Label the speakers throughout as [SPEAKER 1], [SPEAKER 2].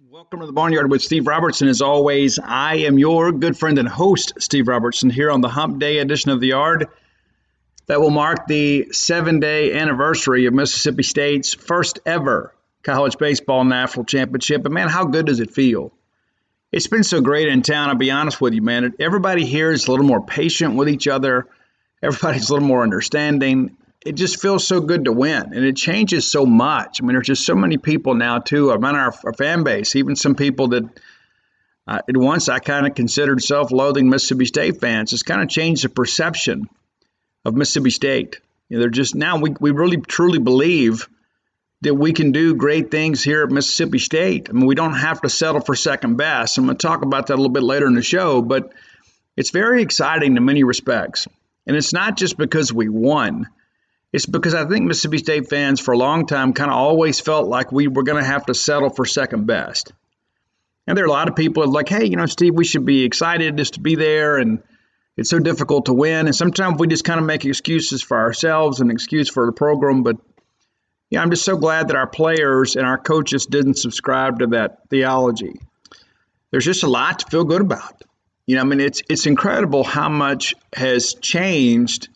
[SPEAKER 1] Welcome to the Boneyard with Steve Robertson. As always, I am your good friend and host, Steve Robertson, here on the Hump Day edition of the Yard that will mark the 7-day anniversary of Mississippi State's first ever college baseball national championship. And man, how good does it feel? It's been so great in town, I'll be honest with you, man. Everybody here is a little more patient with each other. Everybody's a little more understanding. It just feels so good to win, and it changes so much. I mean, there's just so many people now, too, around our fan base, even some people that at once I kind of considered self-loathing Mississippi State fans. It's kind of changed the perception of Mississippi State. They're just now we really truly believe that we can do great things here at Mississippi State. I mean, we don't have to settle for second best. I'm going to talk about that a little bit later in the show, but it's very exciting in many respects. And it's not just because we won. It's because I think Mississippi State fans for a long time kind of always felt like we were going to have to settle for second best. And there are a lot of people that are like, hey, Steve, we should be excited just to be there, and it's so difficult to win. And sometimes we just kind of make excuses for ourselves and excuse for the program. But yeah, I'm just so glad that our players and our coaches didn't subscribe to that theology. There's just a lot to feel good about. It's incredible how much has changed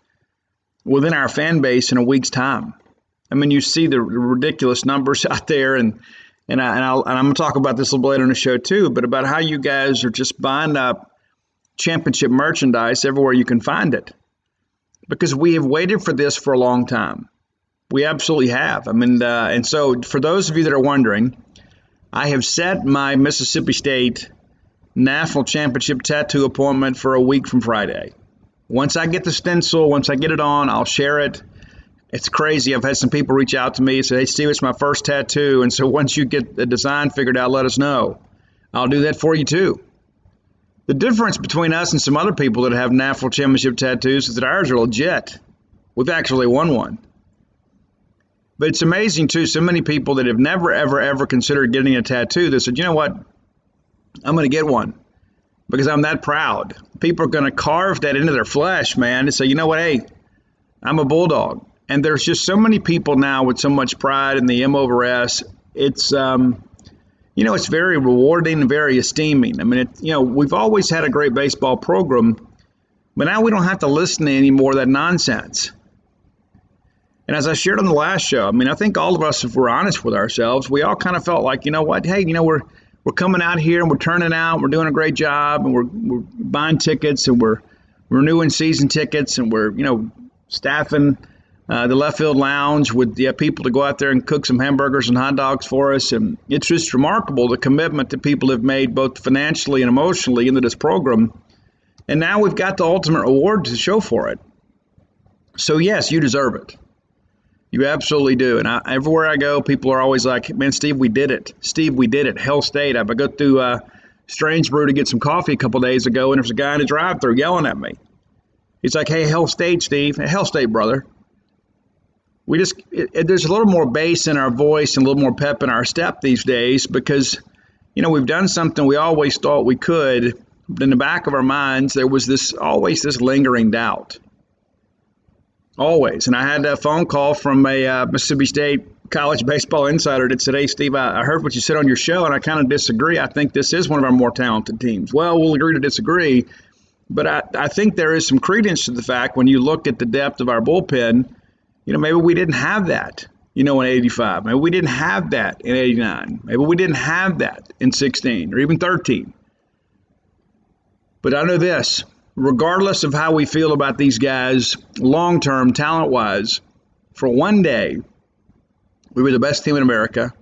[SPEAKER 1] within our fan base in a week's time. I mean, you see the ridiculous numbers out there, and I'm going to talk about this a little later in the show too, but about how you guys are just buying up championship merchandise everywhere you can find it, because we have waited for this for a long time. We absolutely have. And so for those of you that are wondering, I have set my Mississippi State National Championship tattoo appointment for a week from Friday. Once I get the stencil, once I get it on, I'll share it. It's crazy. I've had some people reach out to me and say, hey, Steve, it's my first tattoo. And so once you get the design figured out, let us know. I'll do that for you too. The difference between us and some other people that have national championship tattoos is that ours are legit. We've actually won one. But it's amazing too, so many people that have never, ever, ever considered getting a tattoo, they said, you know what, I'm going to get one. Because I'm that proud. People are going to carve that into their flesh, man, and say, you know what, hey, I'm a Bulldog. And there's just so many people now with so much pride in the M over S. It's, it's very rewarding and very esteeming. I mean, we've always had a great baseball program, but now we don't have to listen to any more of that nonsense. And as I shared on the last show, I think all of us, if we're honest with ourselves, we all kind of felt like, you know what, hey, we're coming out here and we're turning out, we're doing a great job, and we're buying tickets, and we're renewing season tickets, and we're, staffing the left field lounge with people to go out there and cook some hamburgers and hot dogs for us. And it's just remarkable the commitment that people have made both financially and emotionally into this program. And now we've got the ultimate reward to show for it. So yes, you deserve it. You absolutely do. And everywhere I go, people are always like, man, Steve, we did it. Steve, we did it. Hell State. I go through Strange Brew to get some coffee a couple days ago, and there's a guy in the drive-thru yelling at me. He's like, hey, Hell State, Steve. Hey, Hell State, brother. There's a little more bass in our voice and a little more pep in our step these days because, we've done something we always thought we could. But in the back of our minds, there was always this lingering doubt. Always. And I had a phone call from a Mississippi State college baseball insider that said, hey, Steve, I heard what you said on your show, and I kind of disagree. I think this is one of our more talented teams. Well, we'll agree to disagree. But I think there is some credence to the fact when you look at the depth of our bullpen, maybe we didn't have that, in 85. Maybe we didn't have that in 89. Maybe we didn't have that in 16 or even 13. But I know this. Regardless of how we feel about these guys long-term, talent-wise, for one day, we were the best team in America,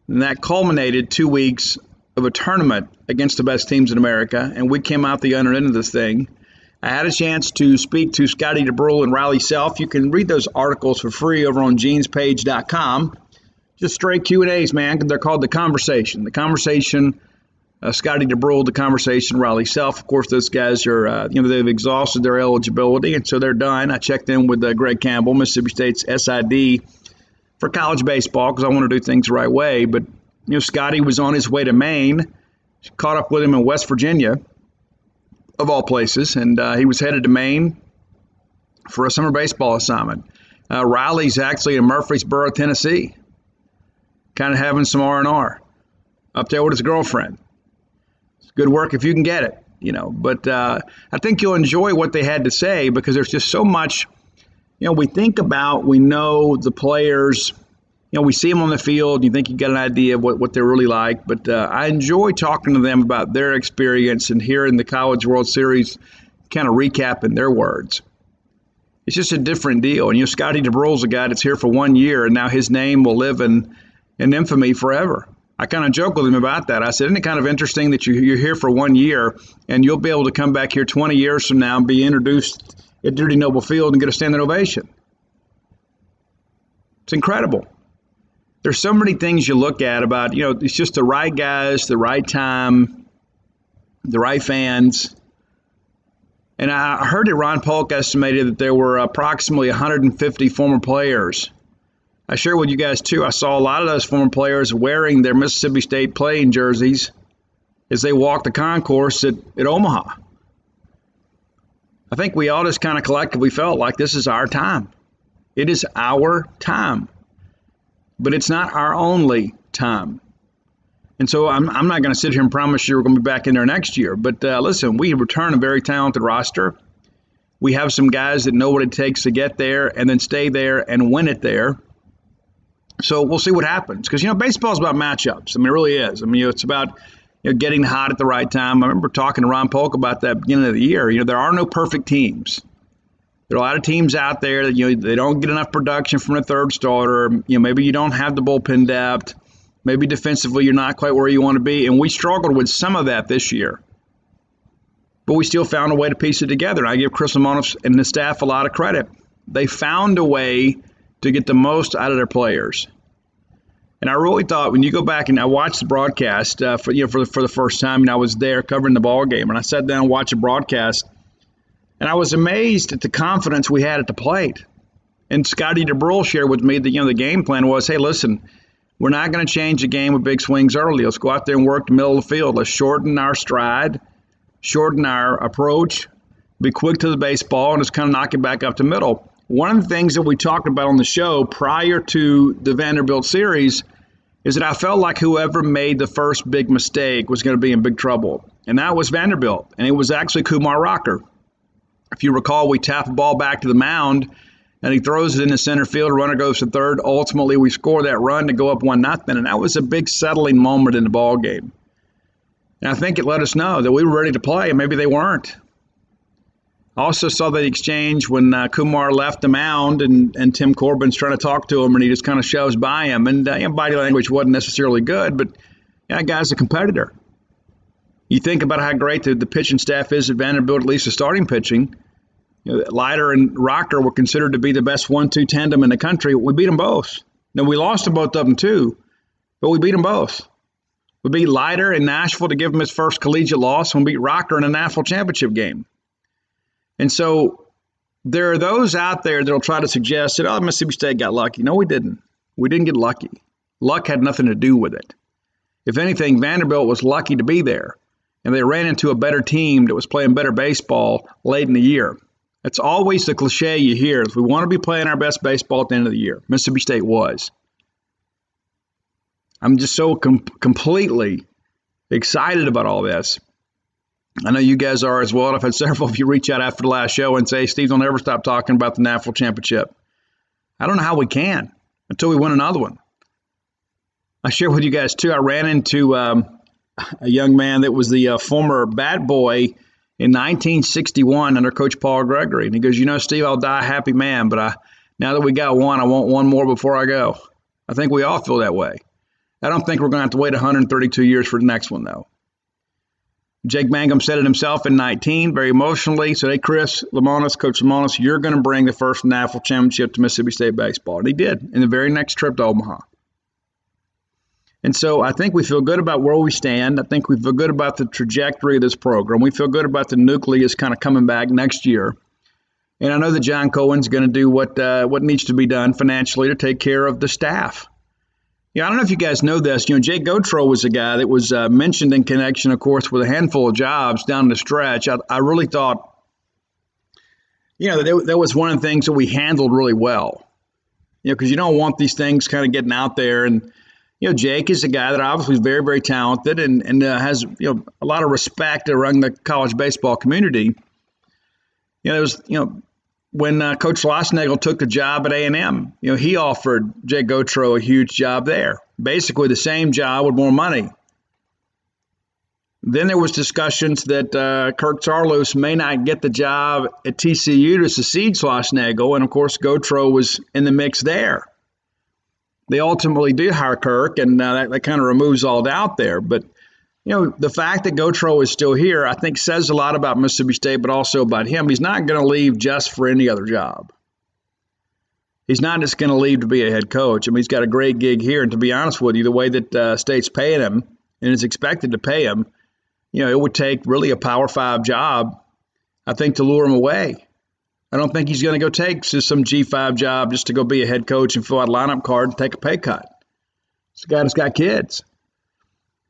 [SPEAKER 1] and that culminated 2 weeks of a tournament against the best teams in America, and we came out the other end of this thing. I had a chance to speak to Scotty DeBrule and Riley Self. You can read those articles for free over on genespage.com. Just straight Q&As, man. They're called The Conversation. The Conversation, Scotty DeBrule, The Conversation, Riley Self. Of course, those guys are, they've exhausted their eligibility, and so they're done. I checked in with Greg Campbell, Mississippi State's SID for college baseball, because I want to do things the right way. But, Scotty was on his way to Maine, caught up with him in West Virginia, of all places, and he was headed to Maine for a summer baseball assignment. Riley's actually in Murfreesboro, Tennessee, kind of having some R&R. up there with his girlfriend. It's good work if you can get it, But I think you'll enjoy what they had to say because there's just so much, we know the players, we see them on the field. You think you got an idea of what they're really like. But I enjoy talking to them about their experience and hearing the College World Series kind of recapping their words. It's just a different deal. And Scotty DeBruhl's a guy that's here for 1 year, and now his name will live in infamy forever. I kind of joke with him about that. I said, isn't it kind of interesting that you're here for 1 year and you'll be able to come back here 20 years from now and be introduced at Duty Noble Field and get a standing ovation? It's incredible. There's so many things you look at about, it's just the right guys, the right time, the right fans. And I heard that Ron Polk estimated that there were approximately 150 former players. I share with you guys, too, I saw a lot of those former players wearing their Mississippi State playing jerseys as they walked the concourse at Omaha. I think we all just kind of collectively felt like this is our time. It is our time. But it's not our only time. And so I'm not going to sit here and promise you we're going to be back in there next year. But listen, we return a very talented roster. We have some guys that know what it takes to get there and then stay there and win it there. So we'll see what happens. Because, baseball is about matchups. It really is. It's about getting hot at the right time. I remember talking to Ron Polk about that at the beginning of the year. There are no perfect teams. There are a lot of teams out there that, they don't get enough production from a third starter. Maybe you don't have the bullpen depth. Maybe defensively you're not quite where you want to be. And we struggled with some of that this year. But we still found a way to piece it together. And I give Chris Lemonis and the staff a lot of credit. They found a way to get the most out of their players. And I really thought when you go back and I watched the broadcast for the first time, and I was there covering the ball game, and I sat down and watched the broadcast, and I was amazed at the confidence we had at the plate. And Scotty DeBruhl shared with me that the game plan was, hey, listen, we're not going to change the game with big swings early. Let's go out there and work the middle of the field. Let's shorten our stride, shorten our approach, be quick to the baseball, and just kind of knock it back up the middle. One of the things that we talked about on the show prior to the Vanderbilt series is that I felt like whoever made the first big mistake was going to be in big trouble. And that was Vanderbilt. And it was actually Kumar Rocker. If you recall, we tap the ball back to the mound, and he throws it in the center field. Runner goes to third. Ultimately, we score that run to go up 1-0. And that was a big settling moment in the ball game. And I think it let us know that we were ready to play, and maybe they weren't. I also saw the exchange when Kumar left the mound and Tim Corbin's trying to talk to him, and he just kind of shoves by him. And body language wasn't necessarily good, but that guy's a competitor. You think about how great the pitching staff is at Vanderbilt, at least the starting pitching. Leiter and Rocker were considered to be the best 1-2 tandem in the country. We beat them both. Now, we lost to both of them, too, but we beat them both. We beat Leiter in Nashville to give him his first collegiate loss, and we beat Rocker in a national championship game. And so there are those out there that will try to suggest that, Mississippi State got lucky. No, we didn't. We didn't get lucky. Luck had nothing to do with it. If anything, Vanderbilt was lucky to be there, and they ran into a better team that was playing better baseball late in the year. That's always the cliche you hear. If we want to be playing our best baseball at the end of the year, Mississippi State was. I'm just so completely excited about all this. I know you guys are as well. I've had several of you reach out after the last show and say, Steve, don't ever stop talking about the national championship. I don't know how we can until we win another one. I share with you guys, too, I ran into a young man that was the former bat boy in 1961 under Coach Paul Gregory. And he goes, Steve, I'll die a happy man, but now that we got one, I want one more before I go. I think we all feel that way. I don't think we're going to have to wait 132 years for the next one, though. Jake Mangum said it himself in 19, very emotionally. Said, hey, Chris Lemonis, Coach Lemonis, you're going to bring the first national championship to Mississippi State baseball. And he did in the very next trip to Omaha. And so I think we feel good about where we stand. I think we feel good about the trajectory of this program. We feel good about the nucleus kind of coming back next year. And I know that John Cohen's going to do what needs to be done financially to take care of the staff. I don't know if you guys know this. Jay Gautreaux was a guy that was mentioned in connection, of course, with a handful of jobs down the stretch. I really thought, that was one of the things that we handled really well. Because you don't want these things kind of getting out there and, Jake is a guy that obviously is very, very talented and has, a lot of respect around the college baseball community. It was, when Coach Schlossnagle took the job at A&M, he offered Jake Gautreaux a huge job there. Basically the same job with more money. Then there was discussions that Kirk Saarloos may not get the job at TCU to succeed Schlossnagle, and of course Gautreaux was in the mix there. They ultimately did hire Kirk, and that kind of removes all doubt there. But the fact that Gautreaux is still here, I think, says a lot about Mississippi State, but also about him. He's not going to leave just for any other job. He's not just going to leave to be a head coach. I mean, he's got a great gig here, and to be honest with you, the way that State's paying him and is expected to pay him, it would take really a Power 5 job, I think, to lure him away. I don't think he's going to go take just some G5 job just to go be a head coach and fill out a lineup card and take a pay cut. It's a guy that's got kids.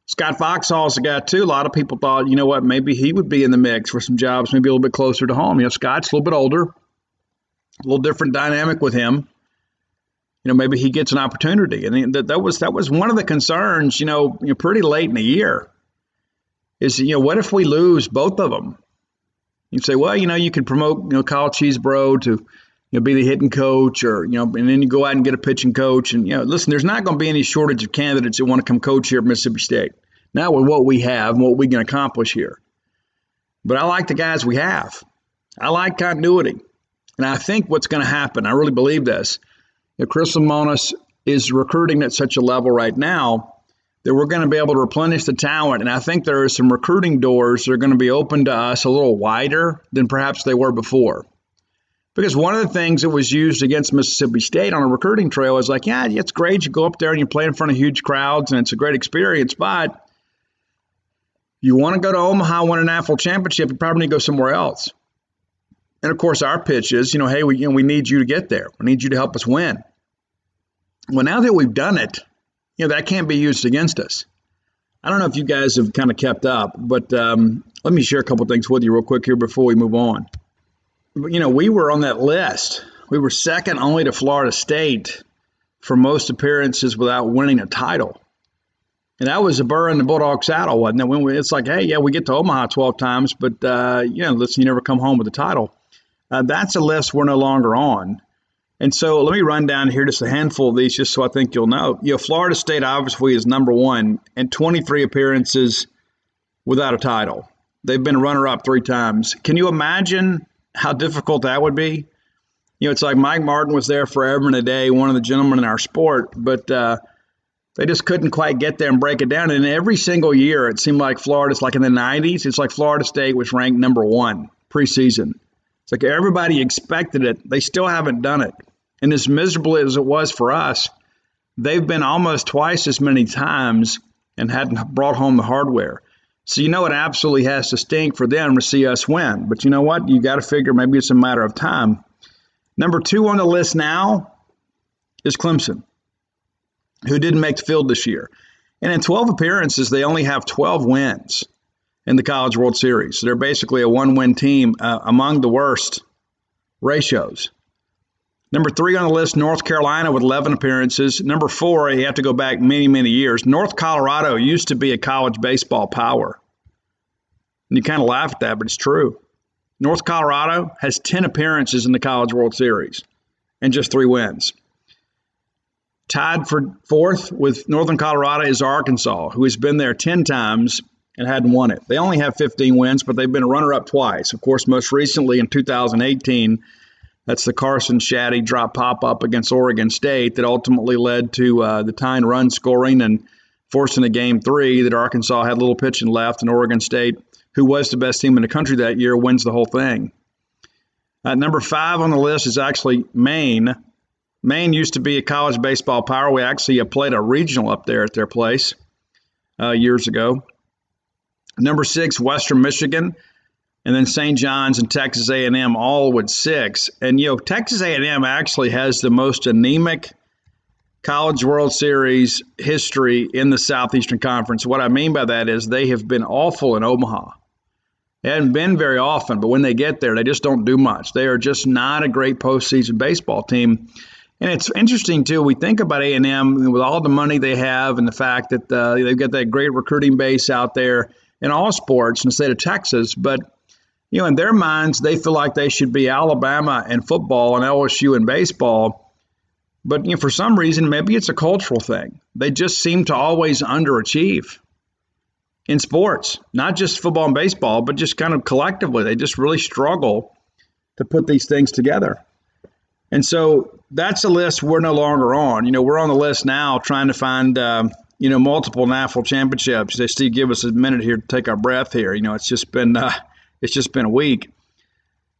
[SPEAKER 1] Scott Foxhall's a guy, too. A lot of people thought, maybe he would be in the mix for some jobs, maybe a little bit closer to home. Scott's a little bit older, a little different dynamic with him. Maybe he gets an opportunity. And that was one of the concerns, pretty late in the year. Is, what if we lose both of them? You say, well, you could promote, Kyle Cheesebro to, be the hitting coach or, and then you go out and get a pitching coach. And, listen, there's not going to be any shortage of candidates that want to come coach here at Mississippi State. Not with what we have and what we can accomplish here. But I like the guys we have. I like continuity. And I think what's going to happen, I really believe this, Chris Lemonis is recruiting at such a level right now that we're going to be able to replenish the talent. And I think there are some recruiting doors that are going to be open to us a little wider than perhaps they were before. Because one of the things that was used against Mississippi State on a recruiting trail is like, yeah, it's great. You go up there and you play in front of huge crowds and it's a great experience. But you want to go to Omaha, win an national championship, you probably need to go somewhere else. And of course, our pitch is, hey, we need you to get there. We need you to help us win. Well, now that we've done it, that can't be used against us. I don't know if you guys have kind of kept up, but let me share a couple things with you real quick here before we move on. We were on that list. We were second only to Florida State for most appearances without winning a title. And that was a burr in the Bulldog saddle, wasn't it? It's like, hey, yeah, we get to Omaha 12 times, but, listen, you never come home with a title. That's a list we're no longer on. And so let me run down here just a handful of these just so I think you'll know. Florida State obviously is number one and 23 appearances without a title. They've been runner-up 3 times. Can you imagine how difficult that would be? It's like Mike Martin was there forever and a day, one of the gentlemen in our sport, but they just couldn't quite get there and break it down. And every single year, it seemed like Florida's like in the 90s. It's like Florida State was ranked number 1 preseason. It's like everybody expected it. They still haven't done it. And as miserable as it was for us, they've been almost twice as many times and hadn't brought home the hardware. So it absolutely has to stink for them to see us win. But you know what? You got to figure maybe it's a matter of time. Number 2 on the list now is Clemson, who didn't make the field this year. And in 12 appearances, they only have 12 wins in the College World Series. So they're basically a 1-win team among the worst ratios. Number 3 on the list, North Carolina with 11 appearances. Number 4, you have to go back many, many years. North Colorado used to be a college baseball power. And you kind of laugh at that, but it's true. North Colorado has 10 appearances in the College World Series and just 3 wins. Tied for 4th with Northern Colorado is Arkansas, who has been there 10 times and hadn't won it. They only have 15 wins, but they've been a runner-up twice. Of course, most recently in 2018, that's the Carson Shaddy drop pop-up against Oregon State that ultimately led to the tying run scoring and forcing a Game 3 that Arkansas had a little pitching left, and Oregon State, who was the best team in the country that year, wins the whole thing. Number 5 on the list is actually Maine. Maine used to be a college baseball power. We actually played a regional up there at their place years ago. Number 6, Western Michigan. And then St. John's and Texas A&M all with 6. And, Texas A&M actually has the most anemic College World Series history in the Southeastern Conference. What I mean by that is they have been awful in Omaha. They haven't been very often, but when they get there, they just don't do much. They are just not a great postseason baseball team. And it's interesting, too. We think about A&M with all the money they have and the fact that they've got that great recruiting base out there in all sports in the state of Texas. But, in their minds, they feel like they should be Alabama in football and LSU in baseball. But, for some reason, maybe it's a cultural thing. They just seem to always underachieve in sports, not just football and baseball, but just kind of collectively. They just really struggle to put these things together. And so that's a list we're no longer on. We're on the list now trying to find, multiple national championships. They still give us a minute here to take our breath here. It's just been a week.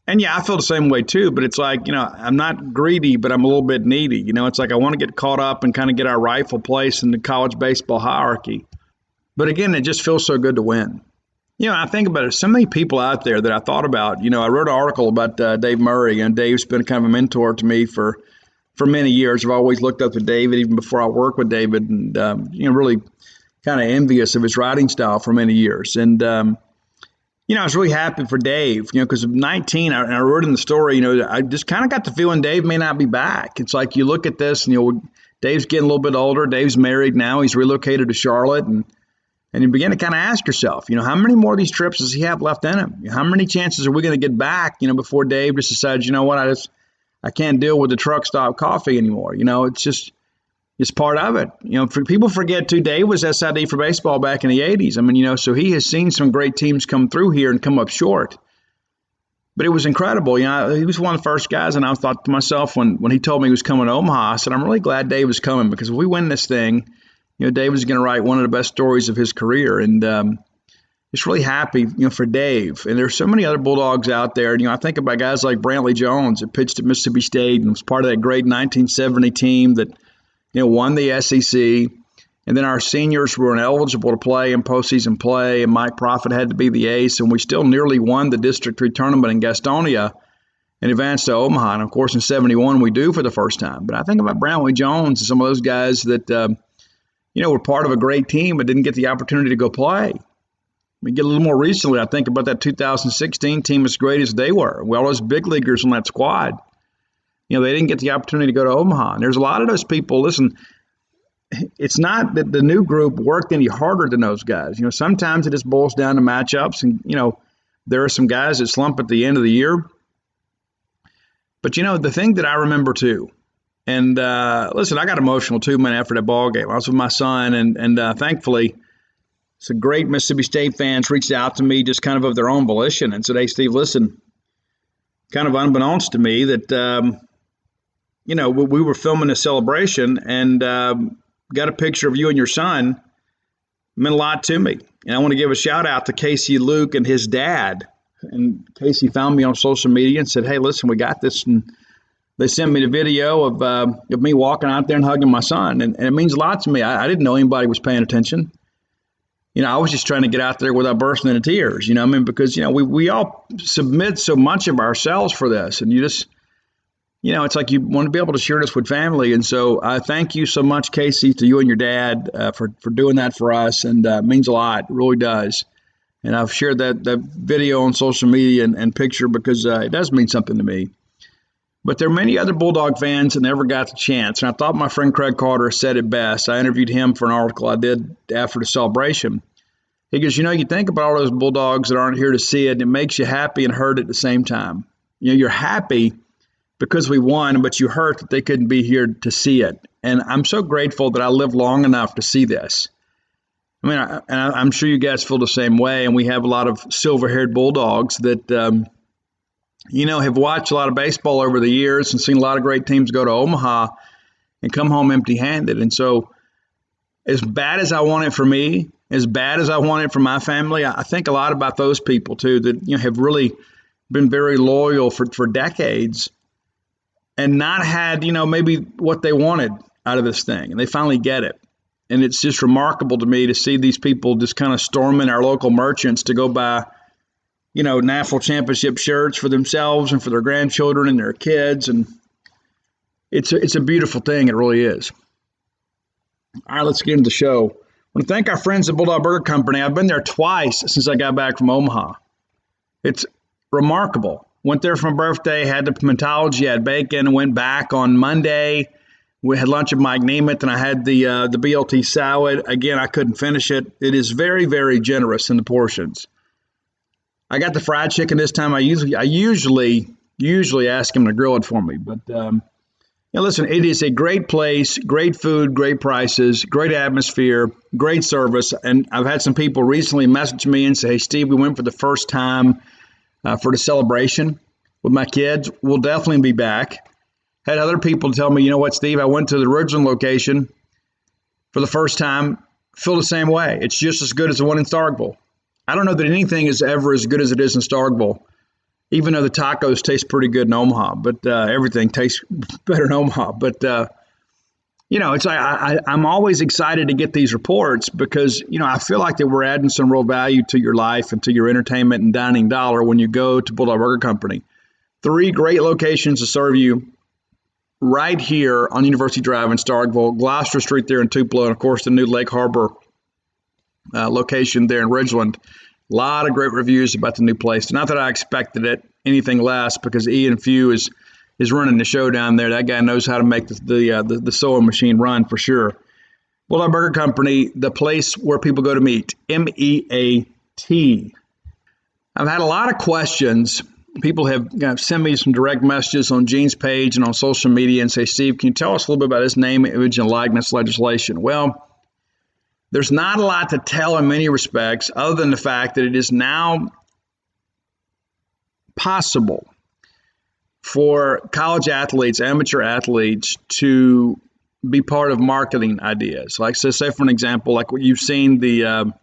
[SPEAKER 1] And yeah, I feel the same way too, but it's like, I'm not greedy, but I'm a little bit needy. It's like I want to get caught up and kind of get our rightful place in the college baseball hierarchy. But again, it just feels so good to win. I think about it. So many people out there that I thought about. I wrote an article about Dave Murray, and Dave's been kind of a mentor to me for many years. I've always looked up to David even before I worked with David, and really kind of envious of his writing style for many years. And I was really happy for Dave, because of 19, I wrote in the story, I just kind of got the feeling Dave may not be back. It's like you look at this, and Dave's getting a little bit older. Dave's married now. He's relocated to Charlotte, and you begin to kind of ask yourself, how many more of these trips does he have left in him? How many chances are we going to get back, before Dave just decides, what, I can't deal with the truck stop coffee anymore. It's part of it. People forget too, Dave was SID for baseball back in the 80s. So he has seen some great teams come through here and come up short. But it was incredible. He was one of the first guys, and I thought to myself when he told me he was coming to Omaha, I said, I'm really glad Dave was coming, because if we win this thing, Dave is going to write one of the best stories of his career. And just really happy, for Dave. And there's so many other Bulldogs out there. I think about guys like Brantley Jones that pitched at Mississippi State and was part of that great 1970 team that, won the SEC. And then our seniors were ineligible to play in postseason play, and Mike Profit had to be the ace. And we still nearly won the District 3 tournament in Gastonia and advanced to Omaha. And, of course, in 71 we do for the first time. But I think about Brantley Jones and some of those guys that were part of a great team but didn't get the opportunity to go play. We get a little more recently, I think about that 2016 team as great as they were. Well, those big leaguers on that squad, they didn't get the opportunity to go to Omaha. And there's a lot of those people, listen, it's not that the new group worked any harder than those guys. Sometimes it just boils down to matchups. And, there are some guys that slump at the end of the year. But, the thing that I remember too, and listen, I got emotional 2 minutes after that ball game. I was with my son, and thankfully, some great Mississippi State fans reached out to me just kind of their own volition and said, hey, Steve, listen, kind of unbeknownst to me that, we were filming a celebration and got a picture of you and your son. It meant a lot to me. And I want to give a shout out to Casey Luke and his dad. And Casey found me on social media and said, hey, listen, we got this. And they sent me the video of me walking out there and hugging my son. And it means a lot to me. I didn't know anybody was paying attention. I was just trying to get out there without bursting into tears, because, we all submit so much of ourselves for this. And you just, it's like you want to be able to share this with family. And so I thank you so much, Casey, to you and your dad for doing that for us. And it means a lot. It really does. And I've shared that video on social media and picture because it does mean something to me. But there are many other Bulldog fans that never got the chance. And I thought my friend Craig Carter said it best. I interviewed him for an article I did after the celebration. He goes, you think about all those Bulldogs that aren't here to see it, and it makes you happy and hurt at the same time. You're happy because we won, but you hurt that they couldn't be here to see it. And I'm so grateful that I lived long enough to see this. I'm sure you guys feel the same way. And we have a lot of silver-haired Bulldogs that, have watched a lot of baseball over the years and seen a lot of great teams go to Omaha and come home empty-handed. And so as bad as I want it for me, as bad as I want it for my family, I think a lot about those people too that have really been very loyal for decades and not had, maybe what they wanted out of this thing. And they finally get it. And it's just remarkable to me to see these people just kind of storming our local merchants to go buy, national championship shirts for themselves and for their grandchildren and their kids. And it's a beautiful thing. It really is. All right, let's get into the show. I want to thank our friends at Bulldog Burger Company. I've been there twice since I got back from Omaha. It's remarkable Went there for my birthday, had the pimentology, had bacon, went back on Monday. We had lunch with Mike Nemeth, and I had the BLT salad. Again, I couldn't finish it. It is very, very generous in the portions. I got the fried chicken this time. I usually ask him to grill it for me, but listen, it is a great place, great food, great prices, great atmosphere, great service. And I've had some people recently message me and say, "Hey, Steve, we went for the first time for the celebration with my kids. We'll definitely be back." Had other people tell me, "You know what, Steve, I went to the original location for the first time, feel the same way. It's just as good as the one in Starkville." I don't know that anything is ever as good as it is in Starkville, even though the tacos taste pretty good in Omaha, but everything tastes better in Omaha. But, it's like I'm always excited to get these reports because, I feel like that we're adding some real value to your life and to your entertainment and dining dollar when you go to Bulldog Burger Company. 3 great locations to serve you right here on University Drive in Starkville, Gloucester Street there in Tupelo, and, of course, the new Lake Harbor location there in Ridgeland. A lot of great reviews about the new place. Not that I expected it anything less, because Ian Few is running the show down there. That guy knows how to make the sewing machine run for sure. Bulldog Burger Company, the place where people go to meet. MEAT. I've had a lot of questions. People have sent me some direct messages on Gene's page and on social media and say, "Steve, can you tell us a little bit about this name, image, and likeness legislation?" Well, there's not a lot to tell in many respects other than the fact that it is now possible for college athletes, amateur athletes, to be part of marketing ideas. Like, so say for an example, like what you've seen the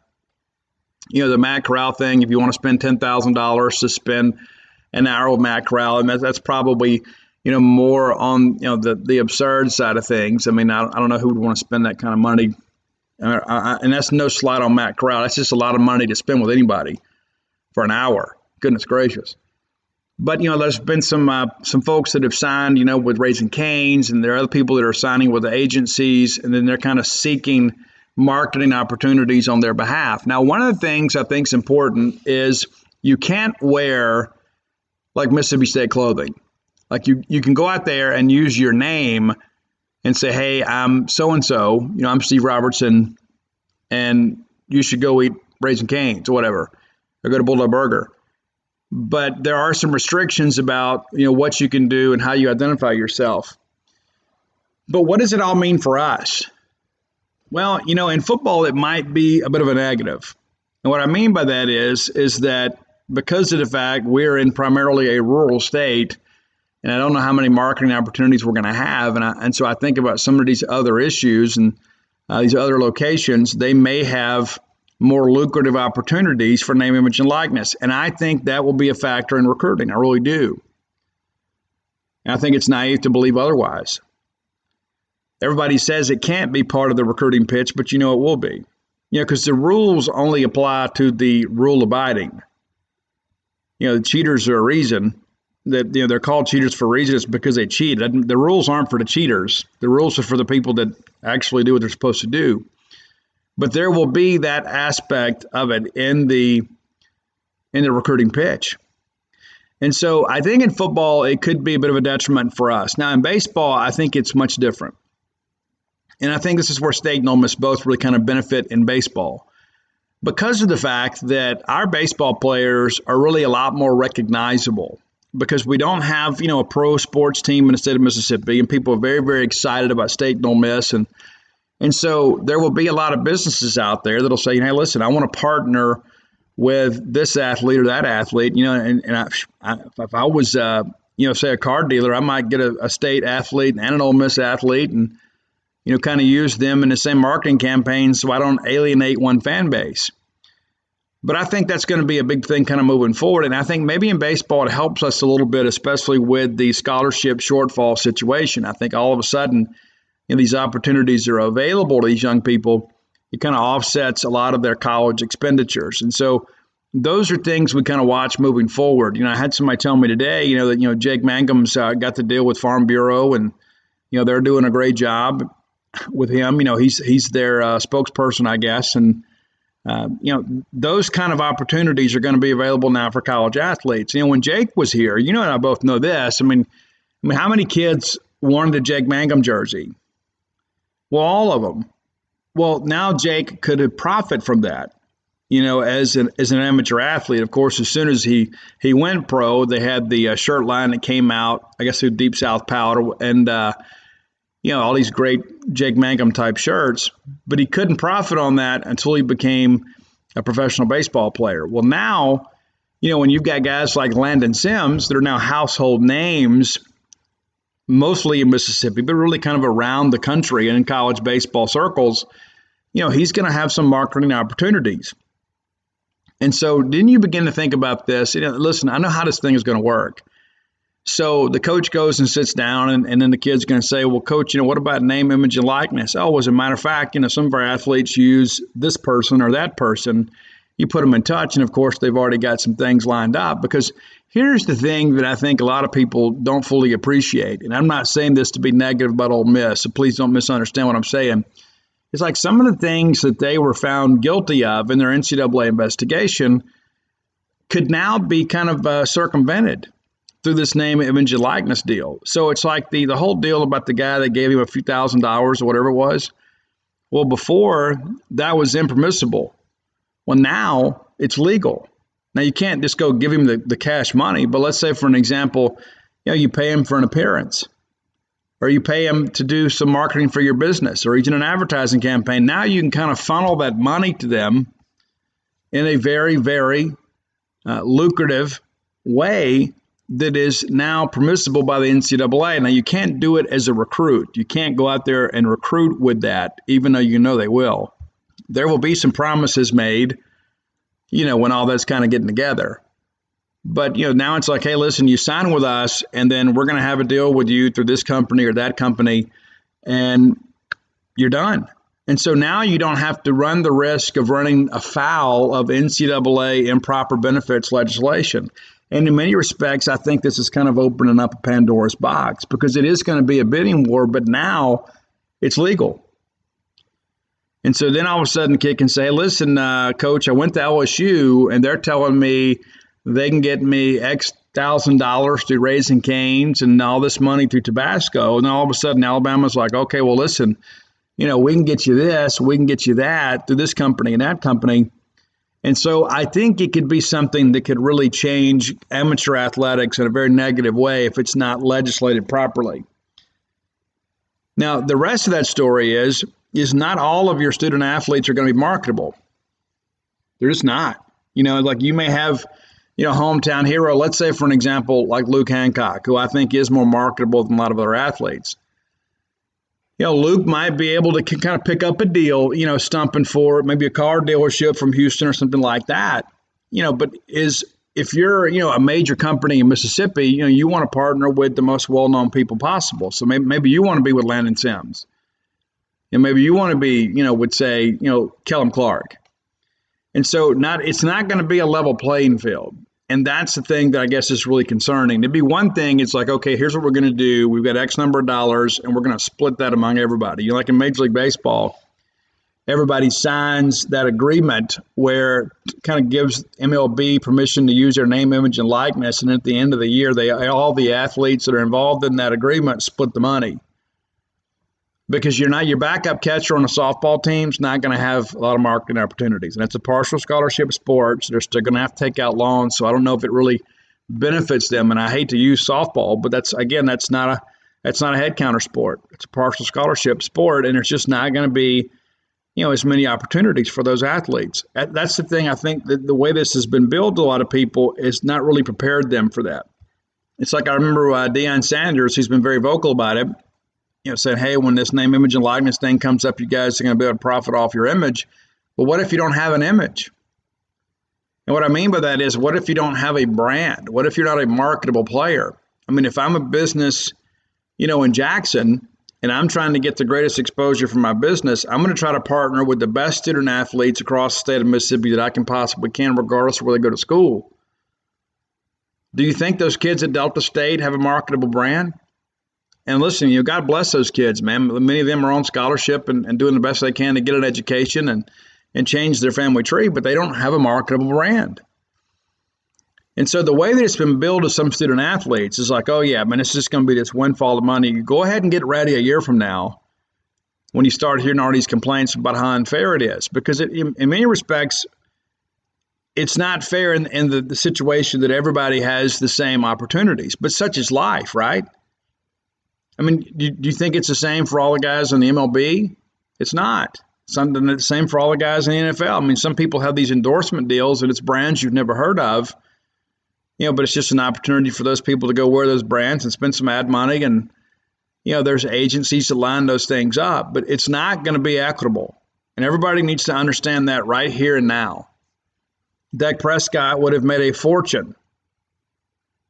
[SPEAKER 1] Matt Corral thing. If you want to spend $10,000 to spend an hour with Matt Corral, and that's probably more on the absurd side of things. I mean, I don't know who would want to spend that kind of money. And that's no slight on Matt Corral. That's just a lot of money to spend with anybody for an hour. Goodness gracious. But, there's been some folks that have signed, with Raising Cane's, and there are other people that are signing with the agencies, and then they're kind of seeking marketing opportunities on their behalf. Now, one of the things I think is important is you can't wear like Mississippi State clothing. Like you can go out there and use your name and say, hey, I'm so-and-so, I'm Steve Robertson, and you should go eat Raising Cane's or whatever, or go to Bulldog Burger. But there are some restrictions about, what you can do and how you identify yourself. But what does it all mean for us? Well, in football, it might be a bit of a negative. And what I mean by that is that because of the fact we're in primarily a rural state, and I don't know how many marketing opportunities we're going to have, and so I think about some of these other issues and these other locations, they may have more lucrative opportunities for name, image, and likeness. And I think that will be a factor in recruiting. I really do. And I think it's naive to believe otherwise. Everybody says it can't be part of the recruiting pitch, but it will be. Because the rules only apply to the rule abiding. The cheaters are a reason that, they're called cheaters for a reason. It's because they cheated. The rules aren't for the cheaters. The rules are for the people that actually do what they're supposed to do. But there will be that aspect of it in the recruiting pitch. And so I think in football, it could be a bit of a detriment for us. Now, in baseball, I think it's much different. And I think this is where State and Ole Miss both really kind of benefit in baseball, because of the fact that our baseball players are really a lot more recognizable, because we don't have, a pro sports team in the state of Mississippi, and people are very, very excited about State and Ole Miss. And so there will be a lot of businesses out there that'll say, hey, listen, I want to partner with this athlete or that athlete. If I was, say a car dealer, I might get a state athlete and an Ole Miss athlete and, kind of use them in the same marketing campaign so I don't alienate one fan base. But I think that's going to be a big thing kind of moving forward. And I think maybe in baseball it helps us a little bit, especially with the scholarship shortfall situation. I think all of a sudden, these opportunities are available to these young people. It kind of offsets a lot of their college expenditures. And so those are things we kind of watch moving forward. I had somebody tell me today, that, Jake Mangum's got the deal with Farm Bureau, and, they're doing a great job with him. He's their spokesperson, I guess. And Those kind of opportunities are going to be available now for college athletes. When Jake was here, and I both know this. I mean, how many kids wanted a Jake Mangum jersey? Well, all of them. Well, now Jake could profit from that. As an amateur athlete. Of course, as soon as he went pro, they had the shirt line that came out, I guess, through Deep South Powder, and all these great Jake Mangum type shirts. But he couldn't profit on that until he became a professional baseball player. Well, now, when you've got guys like Landon Sims that are now household names, mostly in Mississippi, but really kind of around the country and in college baseball circles, he's going to have some marketing opportunities. And so then you begin to think about this. Listen, I know how this thing is going to work. So the coach goes and sits down, and then the kid's going to say, well, coach, what about name, image, and likeness? Oh, as a matter of fact, some of our athletes use this person or that person. You put them in touch, and of course, they've already got some things lined up. Because here's the thing that I think a lot of people don't fully appreciate. And I'm not saying this to be negative about Ole Miss, so please don't misunderstand what I'm saying. It's like some of the things that they were found guilty of in their NCAA investigation could now be kind of circumvented through this name, image, and likeness deal. So it's like the whole deal about the guy that gave him a few $1,000s or whatever it was. Well, before, that was impermissible. Well, now it's legal. Now, you can't just go give him the cash money, but let's say, for an example, you pay him for an appearance. Or you pay them to do some marketing for your business, or even an advertising campaign. Now you can kind of funnel that money to them in a very, very lucrative way that is now permissible by the NCAA. Now, you can't do it as a recruit. You can't go out there and recruit with that, even though they will. There will be some promises made, when all that's kind of getting together. But, now it's like, hey, listen, you sign with us, and then we're going to have a deal with you through this company or that company, and you're done. And so now you don't have to run the risk of running afoul of NCAA improper benefits legislation. And in many respects, I think this is kind of opening up a Pandora's box, because it is going to be a bidding war, but now it's legal. And so then all of a sudden the kid can say, listen, coach, I went to LSU, and they're telling me they can get me X $1,000 through Raising Cane's and all this money through Tabasco. And then all of a sudden, Alabama's like, okay, well, listen, we can get you this, we can get you that through this company and that company. And so I think it could be something that could really change amateur athletics in a very negative way if it's not legislated properly. Now, the rest of that story is not all of your student athletes are going to be marketable. They're just not. Like you may have hometown hero, let's say, for an example, like Luke Hancock, who I think is more marketable than a lot of other athletes. Luke might be able to kind of pick up a deal, stumping for maybe a car dealership from Houston or something like that. But if you're, a major company in Mississippi, you want to partner with the most well-known people possible. So maybe you want to be with Landon Sims. And maybe you want to be, would say, Kellum Clark. And so it's not going to be a level playing field. And that's the thing that I guess is really concerning. It'd be one thing, it's like, okay, here's what we're going to do. We've got X number of dollars, and we're going to split that among everybody. Like in Major League Baseball, everybody signs that agreement where it kind of gives MLB permission to use their name, image, and likeness. And at the end of the year, all the athletes that are involved in that agreement split the money. Because your backup catcher on a softball team is not going to have a lot of marketing opportunities. And it's a partial scholarship sport, so they're still going to have to take out loans. So I don't know if it really benefits them. And I hate to use softball, but that's not a head counter sport. It's a partial scholarship sport, and there's just not going to be, as many opportunities for those athletes. That's the thing. I think that the way this has been billed to a lot of people is not really prepared them for that. It's like I remember Deion Sanders, who's been very vocal about it, said, hey, when this name, image, and likeness thing comes up, you guys are going to be able to profit off your image. But what if you don't have an image? And what I mean by that is, what if you don't have a brand? What if you're not a marketable player? I mean, if I'm a business, in Jackson, and I'm trying to get the greatest exposure for my business, I'm going to try to partner with the best student athletes across the state of Mississippi that I can possibly can, regardless of where they go to school. Do you think those kids at Delta State have a marketable brand? And listen, God bless those kids, man. Many of them are on scholarship and doing the best they can to get an education. And and change their family tree, but they don't have a marketable brand. And so the way that it's been billed to some student athletes is like, oh yeah, man, it's just going to be this windfall of money. You go ahead and get ready a year from now when you start hearing all these complaints about how unfair it is, because in many respects, it's not fair in the situation that everybody has the same opportunities, but such is life, right? I mean, do you think it's the same for all the guys in the MLB? It's not. Something that's the same for all the guys in the NFL. I mean, some people have these endorsement deals and it's brands you've never heard of, but it's just an opportunity for those people to go wear those brands and spend some ad money. And, there's agencies to line those things up, but it's not going to be equitable. And everybody needs to understand that right here and now. Dak Prescott would have made a fortune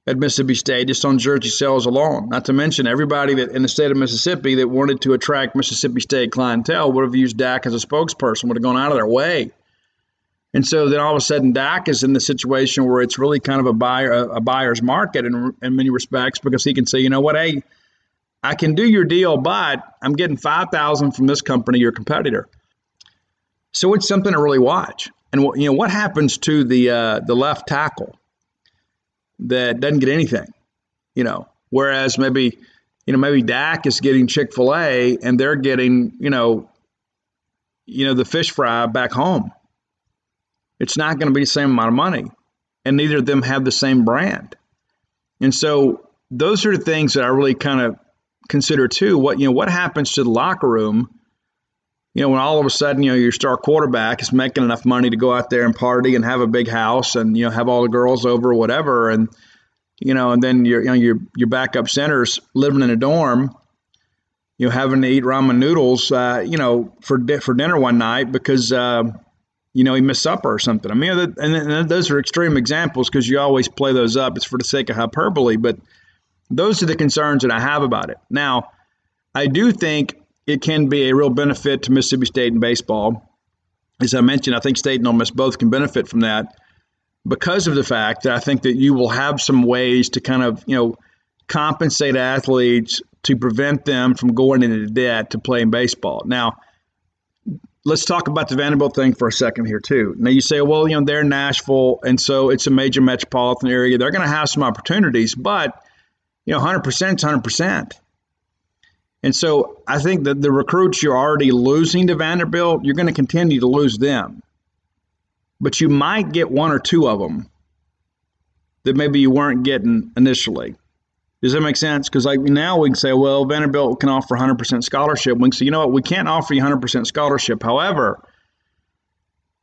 [SPEAKER 1] at Mississippi State just on jersey sales alone. Not to mention everybody that in the state of Mississippi that wanted to attract Mississippi State clientele would have used Dak as a spokesperson, would have gone out of their way. And so then all of a sudden Dak is in the situation where it's really kind of a buyer's market in many respects, because he can say, you know what, hey, I can do your deal, but I'm getting $5,000 from this company, your competitor. So it's something to really watch. And what happens to the left tackle that doesn't get anything, whereas maybe Dak is getting Chick-fil-A and they're getting, the fish fry back home. It's not going to be the same amount of money, and neither of them have the same brand. And so those are the things that I really kind of consider too. What happens to the locker room, when all of a sudden, your star quarterback is making enough money to go out there and party and have a big house and, have all the girls over or whatever. And, and then your backup center's living in a dorm, having to eat ramen noodles, for dinner one night because, he missed supper or something. I mean, and those are extreme examples because you always play those up. It's for the sake of hyperbole, but those are the concerns that I have about it. Now, I do think it can be a real benefit to Mississippi State in baseball. As I mentioned, I think State and Ole Miss both can benefit from that because of the fact that I think that you will have some ways to kind of, compensate athletes to prevent them from going into debt to play in baseball. Now, let's talk about the Vanderbilt thing for a second here too. Now you say, well, they're in Nashville, and so it's a major metropolitan area. They're going to have some opportunities, but 100% is 100%. And so I think that the recruits you're already losing to Vanderbilt, you're going to continue to lose them. But you might get one or two of them that maybe you weren't getting initially. Does that make sense? Because now we can say, well, Vanderbilt can offer 100% scholarship. We can say, you know what, we can't offer you 100% scholarship. However,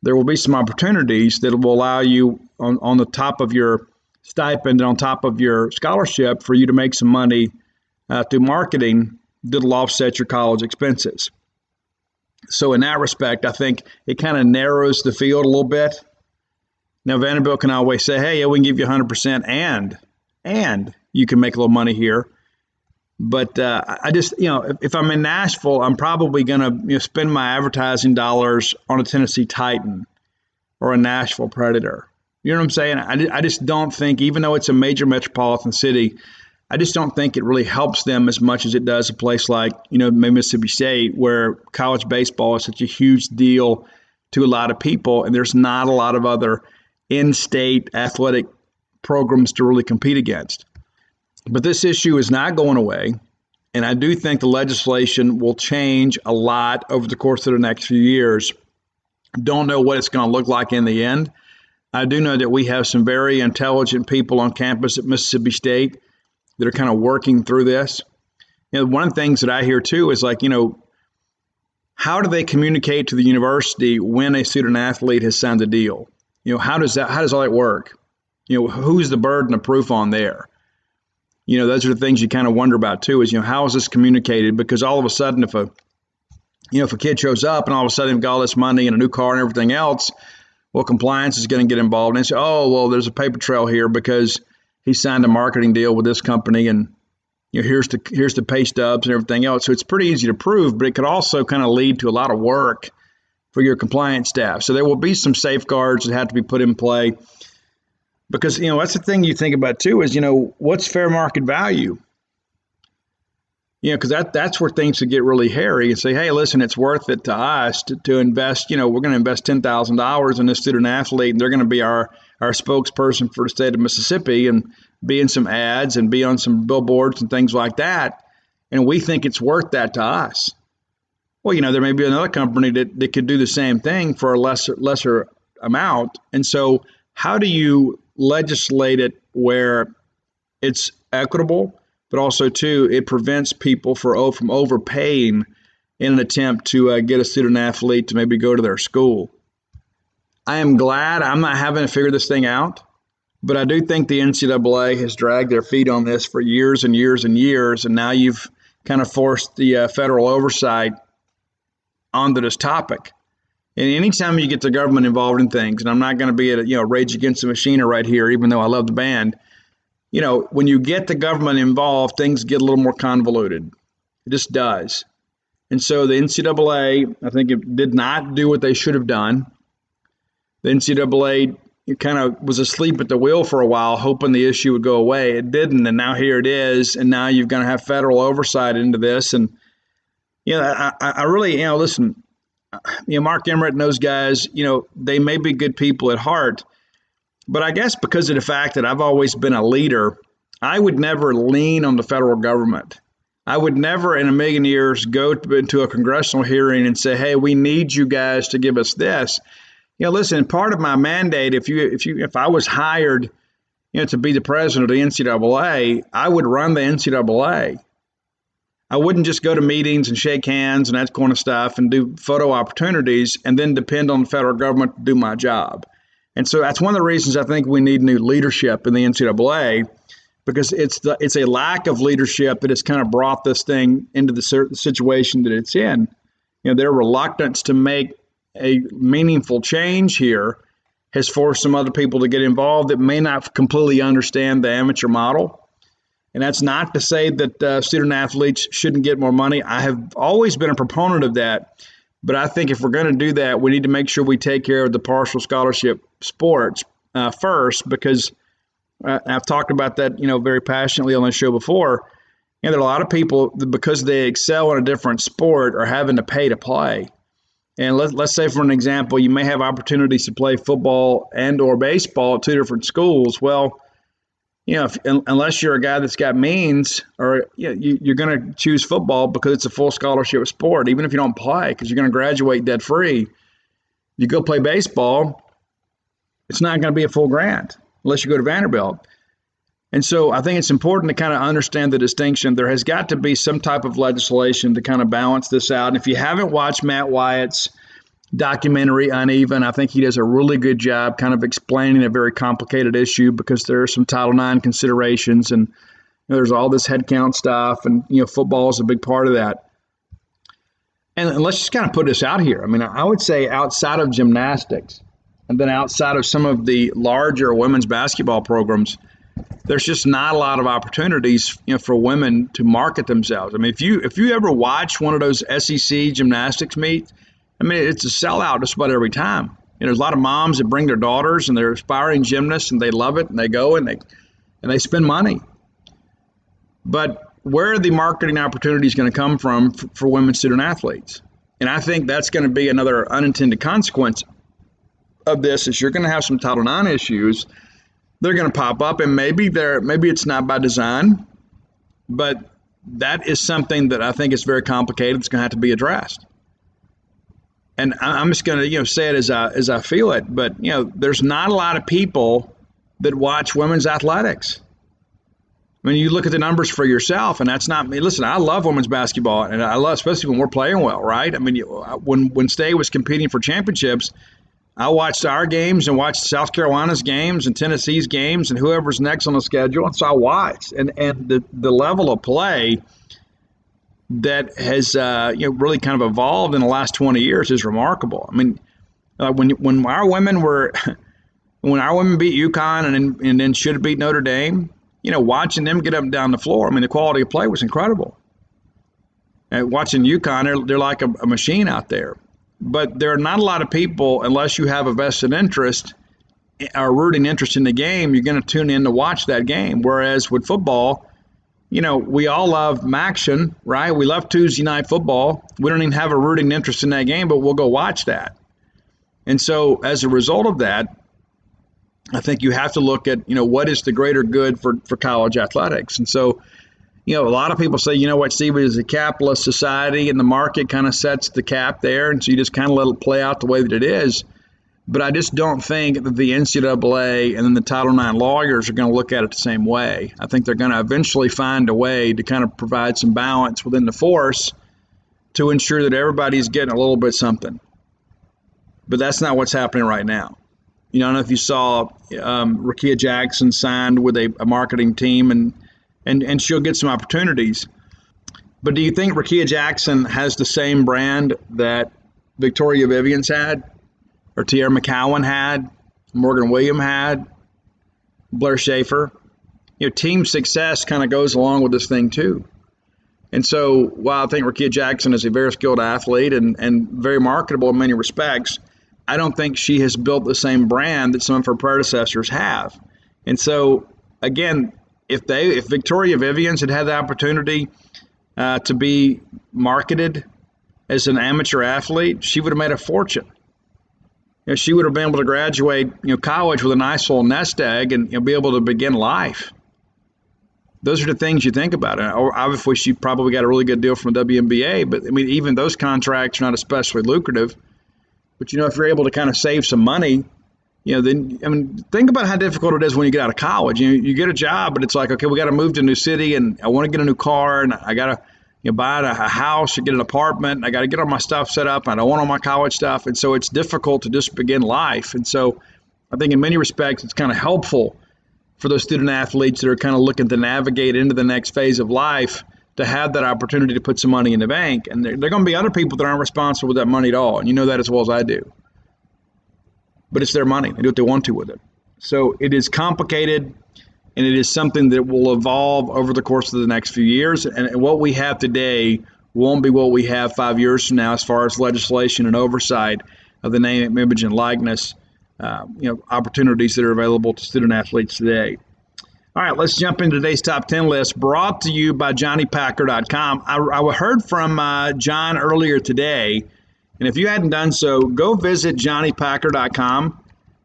[SPEAKER 1] there will be some opportunities that will allow you on the top of your stipend and on top of your scholarship for you to make some money through marketing that'll offset your college expenses. So in that respect, I think it kind of narrows the field a little bit. Now, Vanderbilt can always say, hey, yeah, we can give you 100% and you can make a little money here. But I just, if I'm in Nashville, I'm probably going to spend my advertising dollars on a Tennessee Titan or a Nashville Predator. You know what I'm saying? I just don't think, even though it's a major metropolitan city, I just don't think it really helps them as much as it does a place like, maybe Mississippi State, where college baseball is such a huge deal to a lot of people, and there's not a lot of other in-state athletic programs to really compete against. But this issue is not going away, and I do think the legislation will change a lot over the course of the next few years. Don't know what it's going to look like in the end. I do know that we have some very intelligent people on campus at Mississippi State that are kind of working through this. One of the things that I hear too is how do they communicate to the university when a student athlete has signed a deal? How does all that work? Who's the burden of proof on there? Those are the things you kind of wonder about too, is, how is this communicated? Because all of a sudden, if a kid shows up and all of a sudden they've got all this money and a new car and everything else, well, compliance is going to get involved and say, oh, well, there's a paper trail here because he signed a marketing deal with this company, and here's the pay stubs and everything else. So it's pretty easy to prove, but it could also kind of lead to a lot of work for your compliance staff. So there will be some safeguards that have to be put in play, because that's the thing you think about too is what's fair market value. because that's where things could get really hairy and say, hey, listen, it's worth it to us to invest. We're going to invest $10,000 in this student athlete, and they're going to be our spokesperson for the state of Mississippi and be in some ads and be on some billboards and things like that. And we think it's worth that to us. Well, there may be another company that could do the same thing for a lesser amount. And so how do you legislate it where it's equitable, but also, too, it prevents people from overpaying in an attempt to get a student athlete to maybe go to their school? I am glad I'm not having to figure this thing out, but I do think the NCAA has dragged their feet on this for years and years and years, and now you've kind of forced the federal oversight onto this topic. And anytime you get the government involved in things, and I'm not going to be at Rage Against the Machine right here, even though I love the band, when you get the government involved, things get a little more convoluted. It just does. And so the NCAA, I think, it did not do what they should have done. The NCAA kind of was asleep at the wheel for a while, hoping the issue would go away. It didn't, and now here it is, and now you're going to have federal oversight into this. And I really, listen, Mark Emmert and those guys, they may be good people at heart, but I guess because of the fact that I've always been a leader, I would never lean on the federal government. I would never in a million years go into a congressional hearing and say, hey, we need you guys to give us this. Listen, part of my mandate, if I was hired, to be the president of the NCAA, I would run the NCAA. I wouldn't just go to meetings and shake hands and that kind of stuff and do photo opportunities and then depend on the federal government to do my job. And so that's one of the reasons I think we need new leadership in the NCAA, because it's a lack of leadership that has kind of brought this thing into the situation that it's in. Their reluctance to make a meaningful change here has forced some other people to get involved that may not completely understand the amateur model. And that's not to say that student athletes shouldn't get more money. I have always been a proponent of that. But I think if we're going to do that, we need to make sure we take care of the partial scholarship sports first, because I've talked about that, very passionately on the show before. There are a lot of people that, because they excel in a different sport, are having to pay to play. And let's say, for an example, you may have opportunities to play football and or baseball at two different schools. Well, unless you're a guy that's got means, or you're going to choose football because it's a full scholarship sport, even if you don't play, because you're going to graduate debt free. You go play baseball, it's not going to be a full grant unless you go to Vanderbilt. And so I think it's important to kind of understand the distinction. There has got to be some type of legislation to kind of balance this out. And if you haven't watched Matt Wyatt's documentary Uneven, I think he does a really good job kind of explaining a very complicated issue, because there are some Title IX considerations, and there's all this headcount stuff, and football is a big part of that. And let's just kind of put this out here. I mean, I would say outside of gymnastics, and then outside of some of the larger women's basketball programs, there's just not a lot of opportunities, for women to market themselves. I mean, if you ever watch one of those SEC gymnastics meets, I mean, it's a sellout just about every time. There's a lot of moms that bring their daughters, and they're aspiring gymnasts, and they love it, and they go and they spend money. But where are the marketing opportunities going to come from for women student athletes? And I think that's going to be another unintended consequence of this, is you're going to have some Title IX issues. They're going to pop up, and maybe it's not by design, but that is something that I think is very complicated. It's going to have to be addressed. And I'm just going to say it as I feel it, but there's not a lot of people that watch women's athletics. I mean, you look at the numbers for yourself, and that's not me. Listen, I love women's basketball, and I love, especially when we're playing well, right? I mean, when State was competing for championships, I watched our games and watched South Carolina's games and Tennessee's games and whoever's next on the schedule, and so I watched. And the level of play that has really kind of evolved in the last 20 years is remarkable. I mean, when our women beat UConn and then should have beat Notre Dame, watching them get up and down the floor, I mean, the quality of play was incredible. And watching UConn, they're like a machine out there. But there are not a lot of people, unless you have a vested interest or rooting interest in the game, you're going to tune in to watch that game. Whereas with football, we all love action, right? We love Tuesday night football. We don't even have a rooting interest in that game, but we'll go watch that. And so as a result of that, I think you have to look at, what is the greater good for college athletics. And so, a lot of people say, Steve, it is a capitalist society and the market kind of sets the cap there. And so you just kind of let it play out the way that it is. But I just don't think that the NCAA and then the Title IX lawyers are going to look at it the same way. I think they're going to eventually find a way to kind of provide some balance within the force to ensure that everybody's getting a little bit something. But that's not what's happening right now. I don't know if you saw Rakia Jackson signed with a marketing team, and she'll get some opportunities. But do you think Rakia Jackson has the same brand that Victoria Vivian's had? Or Tierra McCowan had, Morgan Williams had, Blair Schaefer. Team success kind of goes along with this thing too. And so while I think Rakia Jackson is a very skilled athlete and very marketable in many respects, I don't think she has built the same brand that some of her predecessors have. And so, again, if Victoria Vivians had had the opportunity to be marketed as an amateur athlete, she would have made a fortune. She would have been able to graduate, college with a nice little nest egg and be able to begin life. Those are the things you think about. Or obviously, she probably got a really good deal from the WNBA, but even those contracts are not especially lucrative. But if you're able to kind of save some money, then think about how difficult it is when you get out of college. You get a job, but it's like, okay, we got to move to a new city, and I want to get a new car, and I got to buy a house or get an apartment. I got to get all my stuff set up. I don't want all my college stuff. And so it's difficult to just begin life. And so I think in many respects, it's kind of helpful for those student athletes that are kind of looking to navigate into the next phase of life to have that opportunity to put some money in the bank. And there are going to be other people that aren't responsible with that money at all. And you know that as well as I do. But it's their money. They do what they want to with it. So it is complicated. And it is something that will evolve over the course of the next few years. And what we have today won't be what we have 5 years from now as far as legislation and oversight of the name, image, and likeness, opportunities that are available to student athletes today. All right, let's jump into today's top 10 list, brought to you by JohnnyPacker.com. I heard from John earlier today, and if you hadn't done so, go visit JohnnyPacker.com.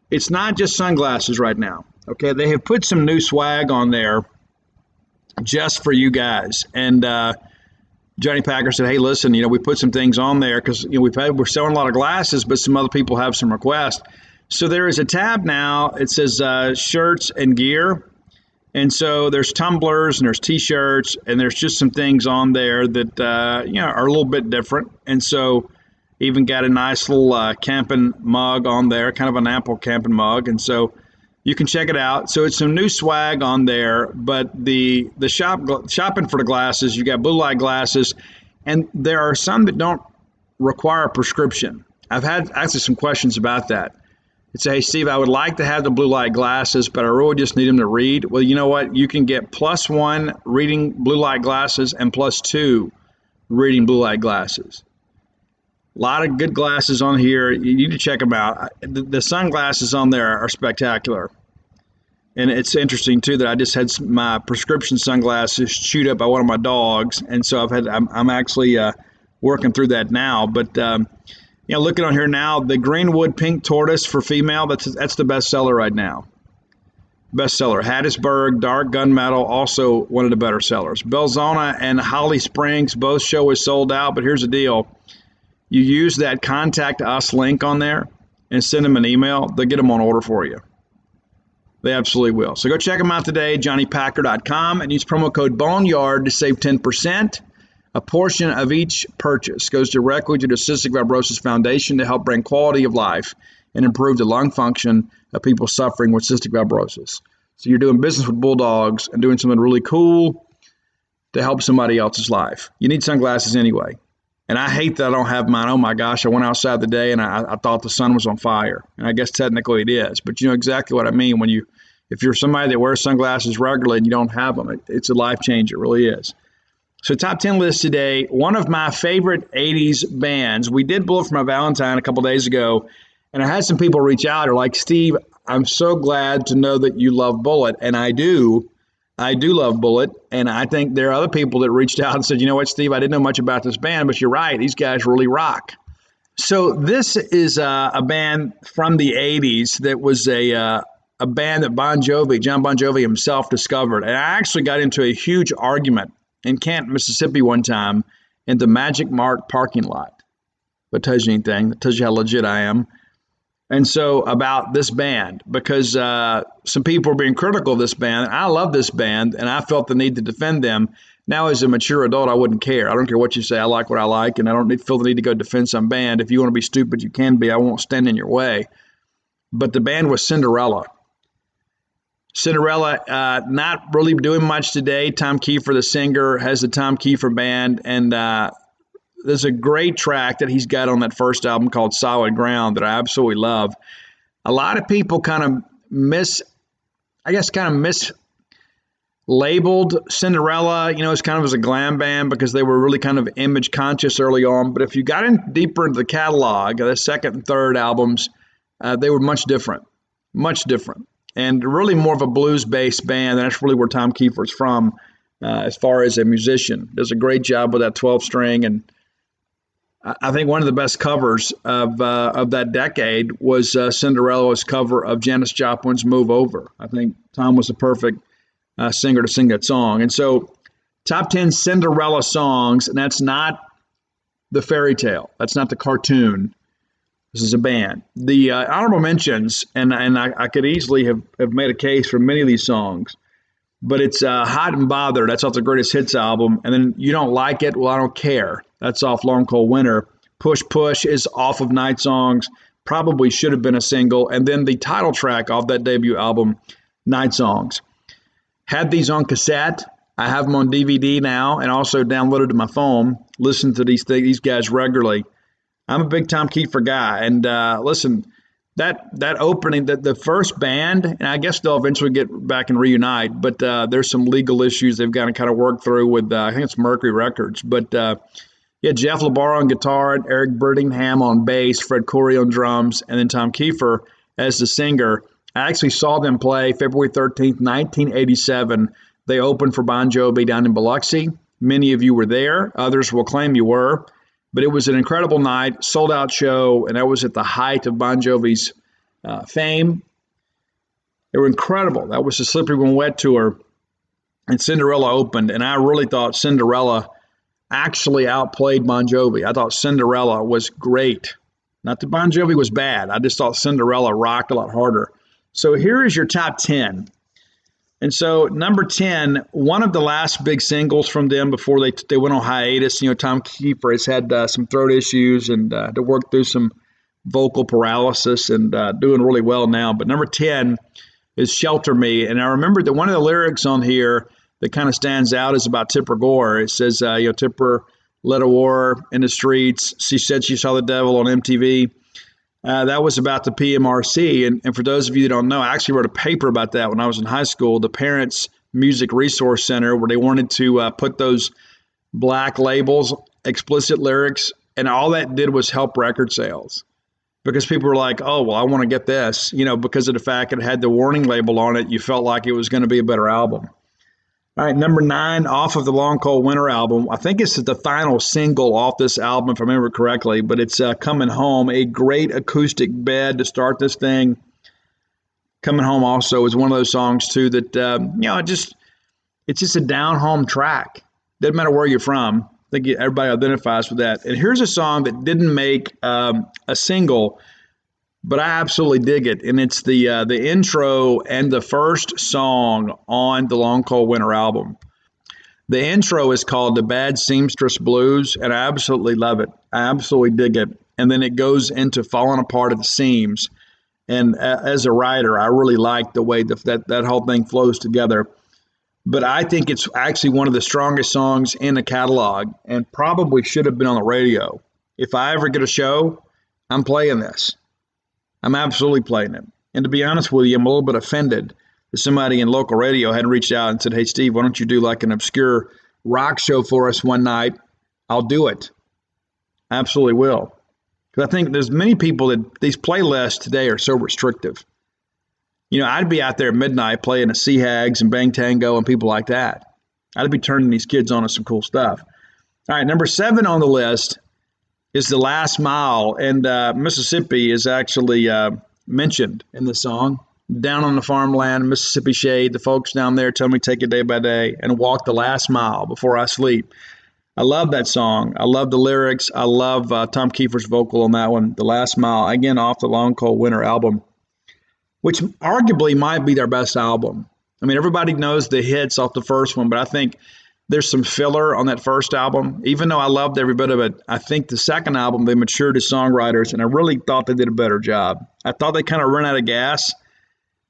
[SPEAKER 1] It's not just sunglasses right now. Okay, they have put some new swag on there just for you guys. And Johnny Packer said, hey, listen, we put some things on there because we're selling a lot of glasses, but some other people have some requests. So there is a tab now. It says shirts and gear. And so there's tumblers and there's T-shirts and there's just some things on there that, are a little bit different. And so even got a nice little camping mug on there, kind of an Apple camping mug. And so you can check it out. So it's some new swag on there, but the shopping for the glasses, you got blue light glasses, and there are some that don't require a prescription. I've had actually some questions about that. It's hey, Steve, I would like to have the blue light glasses, but I really just need them to read. Well, you know what? You can get +1 reading blue light glasses and +2 reading blue light glasses. A lot of good glasses on here. You need to check them out. The sunglasses on there are spectacular. And it's interesting, too, that I just had my prescription sunglasses chewed up by one of my dogs. And so I'm actually working through that now. But, looking on here now, the Greenwood Pink Tortoise for female, that's the best seller right now. Bestseller. Hattiesburg, Dark Gunmetal, also one of the better sellers. Belzona and Holly Springs both show is sold out. But here's the deal. You use that Contact Us link on there and send them an email. They'll get them on order for you. They absolutely will. So go check them out today, JohnnyPacker.com, and use promo code Boneyard to save 10%. A portion of each purchase goes directly to the Cystic Fibrosis Foundation to help bring quality of life and improve the lung function of people suffering with cystic fibrosis. So you're doing business with Bulldogs and doing something really cool to help somebody else's life. You need sunglasses anyway. And I hate that I don't have mine. Oh, my gosh, I went outside the day and I thought the sun was on fire. And I guess technically it is. But you know exactly what I mean when if you're somebody that wears sunglasses regularly and you don't have them, it's a life changer. It really is. So top 10 list today, one of my favorite 80s bands. We did Bullet for My Valentine a couple days ago, and I had some people reach out. They're like, Steve, I'm so glad to know that you love Bullet. And I do. I do love Bullet, and I think there are other people that reached out and said, you know what, Steve, I didn't know much about this band, but you're right, these guys really rock. So this is a band from the 80s that was a band that John Bon Jovi himself discovered. And I actually got into a huge argument in Canton, Mississippi one time in the Magic Mark parking lot. If that tells you anything, that tells you how legit I am. And so about this band, because some people were being critical of this band. I love this band, and I felt the need to defend them. Now, as a mature adult, I wouldn't care. I don't care what you say. I like what I like, and I don't feel the need to go defend some band. If you want to be stupid, you can be. I won't stand in your way. But the band was Cinderella. Cinderella, not really doing much today. Tom Kiefer, the singer, has the Tom Kiefer Band, and there's a great track that he's got on that first album called Solid Ground that I absolutely love. A lot of people kind of mislabeled Cinderella, as kind of as a glam band because they were really kind of image conscious early on. But if you got in deeper into the catalog, the second and third albums, they were much different, and really more of a blues-based band. And that's really where Tom Kiefer's from as far as a musician. Does a great job with that 12-string, and I think one of the best covers of that decade was Cinderella's cover of Janis Joplin's Move Over. I think Tom was the perfect singer to sing that song. And so top 10 Cinderella songs, and that's not the fairy tale. That's not the cartoon. This is a band. The honorable mentions, and I could easily have made a case for many of these songs, but it's Hot and Bothered. That's off the Greatest Hits album. And then You Don't Like It? Well, I Don't Care. That's off Long Cold Winter. Push Push is off of Night Songs. Probably should have been a single. And then the title track off that debut album, Night Songs. Had these on cassette. I have them on DVD now and also downloaded to my phone. Listen to these guys regularly. I'm a big Tom Kiefer guy. And listen, that opening, the first band, and I guess they'll eventually get back and reunite, but there's some legal issues they've got to kind of work through with, I think it's Mercury Records. But Jeff LaBar on guitar, Eric Birdingham on bass, Fred Coury on drums, and then Tom Kiefer as the singer. I actually saw them play February 13th, 1987. They opened for Bon Jovi down in Biloxi. Many of you were there. Others will claim you were. But it was an incredible night, sold-out show, and that was at the height of Bon Jovi's fame. They were incredible. That was the Slippery When Wet tour, and Cinderella opened, and I really thought Cinderella actually outplayed Bon Jovi. I thought Cinderella was great. Not that Bon Jovi was bad. I just thought Cinderella rocked a lot harder. So here is your top 10. And so number 10, one of the last big singles from them before they went on hiatus. Tom Kiefer has had some throat issues and to work through some vocal paralysis and doing really well now. But number 10 is Shelter Me. And I remember that one of the lyrics on here that kind of stands out is about Tipper Gore. It says, Tipper led a war in the streets. She said she saw the devil on MTV. That was about the PMRC. And for those of you that don't know, I actually wrote a paper about that when I was in high school, the Parents Music Resource Center, where they wanted to put those black labels, explicit lyrics, and all that did was help record sales. Because people were like, oh, well, I want to get this, because of the fact it had the warning label on it, you felt like it was going to be a better album. All right, number 9 off of the Long Cold Winter album. I think it's the final single off this album, if I remember correctly, but it's Coming Home, a great acoustic bed to start this thing. Coming Home also is one of those songs, too, that, it's just a down-home track. Doesn't matter where you're from. I think everybody identifies with that. And here's a song that didn't make a single, but I absolutely dig it, and it's the intro and the first song on the Long Cold Winter album. The intro is called The Bad Seamstress Blues, and I absolutely love it. I absolutely dig it. And then it goes into Falling Apart at the Seams. And as a writer, I really like the way that whole thing flows together. But I think it's actually one of the strongest songs in the catalog and probably should have been on the radio. If I ever get a show, I'm playing this. I'm absolutely playing it. And to be honest with you, I'm a little bit offended that somebody in local radio had reached out and said, hey, Steve, why don't you do like an obscure rock show for us one night? I'll do it. I absolutely will. Because I think there's many people that these playlists today are so restrictive. I'd be out there at midnight playing a Sea Hags and Bang Tango and people like that. I'd be turning these kids on to some cool stuff. All right, number 7 on the list is The Last Mile, and Mississippi is actually mentioned in the song. Down on the farmland, Mississippi shade, the folks down there tell me take it day by day and walk the last mile before I sleep. I love that song. I love the lyrics. I love Tom Kiefer's vocal on that one, The Last Mile, again off the Long Cold Winter album, which arguably might be their best album. I mean, everybody knows the hits off the first one, but I think there's some filler on that first album. Even though I loved every bit of it, I think the second album, they matured as songwriters, and I really thought they did a better job. I thought they kind of ran out of gas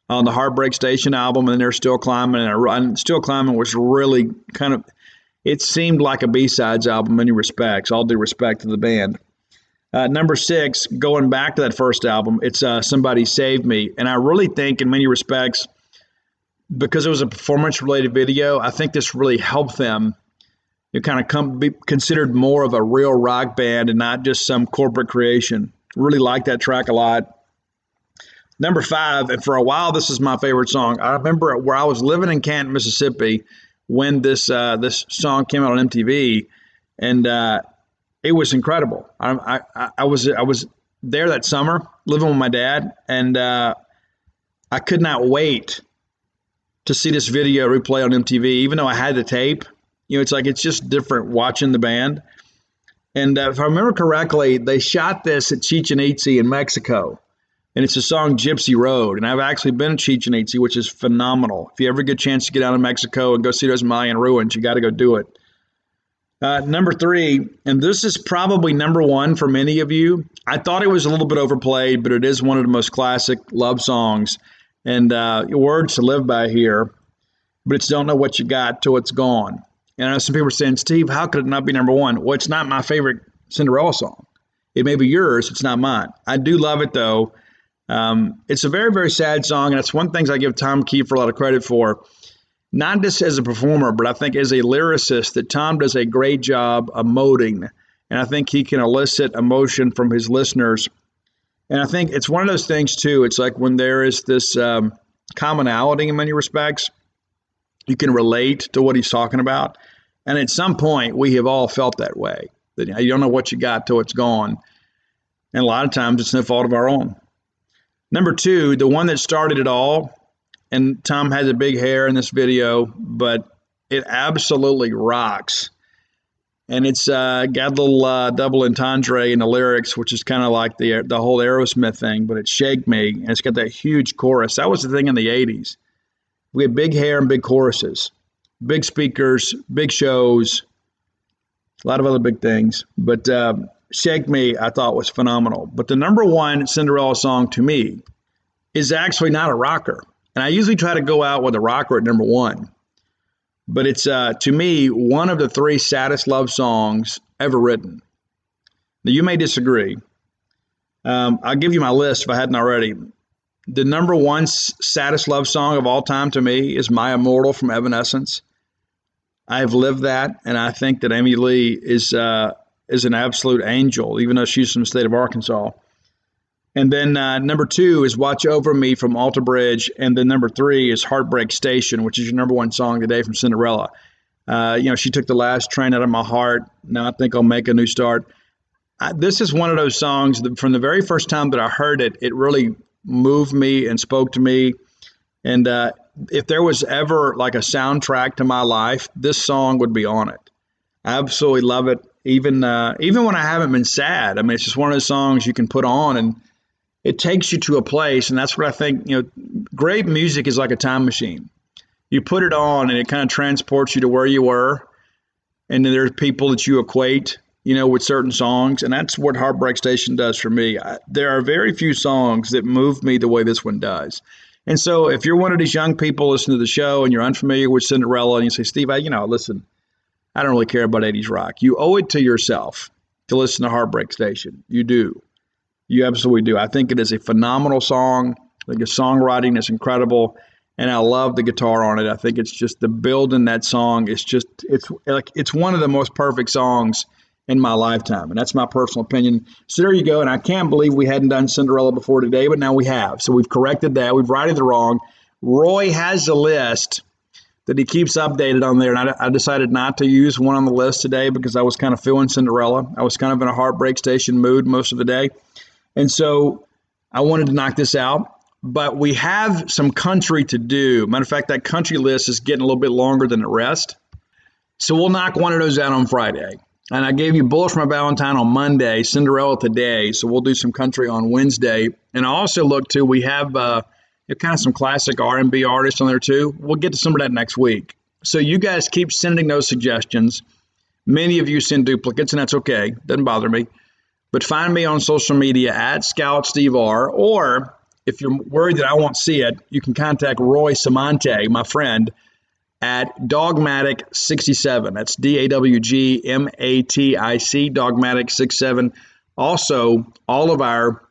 [SPEAKER 1] on the Heartbreak Station album, and they're Still Climbing. And Still Climbing was really kind of, it seemed like a B-sides album in many respects, all due respect to the band. Number 6, going back to that first album, it's Somebody Saved Me. And I really think in many respects, because it was a performance-related video, I think this really helped them kind of be considered more of a real rock band and not just some corporate creation. Really like that track a lot. Number 5, and for a while, this is my favorite song. I remember where I was living in Canton, Mississippi, when this song came out on MTV, and it was incredible. I was there that summer, living with my dad, and I could not wait to see this video replay on MTV, even though I had the tape. It's just different watching the band. And if I remember correctly, they shot this at Chichen Itza in Mexico. And it's a song, Gypsy Road. And I've actually been to Chichen Itza, which is phenomenal. If you ever get a chance to get out of Mexico and go see those Mayan ruins, you got to go do it. Number 3, and this is probably number 1 for many of you. I thought it was a little bit overplayed, but it is one of the most classic love songs. And words to live by here, but it's Don't Know What You Got Till It's Gone. And I know some people are saying, Steve, how could it not be number 1? Well, it's not my favorite Cinderella song. It may be yours. It's not mine. I do love it, though. It's a very, very sad song, and it's one of the things I give Tom Kiefer a lot of credit for. Not just as a performer, but I think as a lyricist, that Tom does a great job emoting. And I think he can elicit emotion from his listeners. And I think it's one of those things, too. It's like when there is this commonality in many respects, you can relate to what he's talking about. And at some point, we have all felt that way, that you don't know what you got till it's gone. And a lot of times, it's no fault of our own. Number 2, the one that started it all, and Tom has a big hair in this video, but it absolutely rocks. And it's got a little double entendre in the lyrics, which is kind of like the whole Aerosmith thing, but it's Shake Me, and it's got that huge chorus. That was the thing in the 80s. We had big hair and big choruses, big speakers, big shows, a lot of other big things. But Shake Me, I thought, was phenomenal. But the number 1 Cinderella song to me is actually not a rocker. And I usually try to go out with a rocker at number 1. But it's, to me, one of the 3 saddest love songs ever written. Now, you may disagree. I'll give you my list if I hadn't already. The number 1 saddest love song of all time to me is My Immortal from Evanescence. I have lived that, and I think that Amy Lee is an absolute angel, even though she's from the state of Arkansas. And then number 2 is Watch Over Me from Alter Bridge. And then number 3 is Heartbreak Station, which is your number 1 song today from Cinderella. She took the last train out of my heart. Now I think I'll make a new start. This is one of those songs that from the very first time that I heard it, it really moved me and spoke to me. And if there was ever like a soundtrack to my life, this song would be on it. I absolutely love it. Even when I haven't been sad. I mean, it's just one of those songs you can put on and it takes you to a place, and that's what I think, great music is like a time machine. You put it on, and it kind of transports you to where you were, and then there's people that you equate, with certain songs, and that's what Heartbreak Station does for me. There are very few songs that move me the way this one does. And so if you're one of these young people listening to the show, and you're unfamiliar with Cinderella, and you say, Steve, listen, I don't really care about 80s rock. You owe it to yourself to listen to Heartbreak Station. You do. You absolutely do. I think it is a phenomenal song. I think the songwriting is incredible, and I love the guitar on it. I think it's just the build in that song is it's one of the most perfect songs in my lifetime. And that's my personal opinion. So there you go. And I can't believe we hadn't done Cinderella before today, but now we have. So we've corrected that. We've righted the wrong. Roy has a list that he keeps updated on there. And I decided not to use one on the list today because I was kind of feeling Cinderella. I was kind of in a Heartbreak Station mood most of the day. And so I wanted to knock this out. But we have some country to do. Matter of fact, that country list is getting a little bit longer than the rest. So we'll knock one of those out on Friday. And I gave you Bullish for My Valentine on Monday, Cinderella today. So we'll do some country on Wednesday. And I also look to, we have kind of some classic R&B artists on there too. We'll get to some of that next week. So you guys keep sending those suggestions. Many of you send duplicates, and that's okay. Doesn't bother me. But find me on social media at Scout Steve R. Or if you're worried that I won't see it, you can contact Roy Samante, my friend, at Dogmatic67. That's DAWGMATIC, Dogmatic67. Also, all of our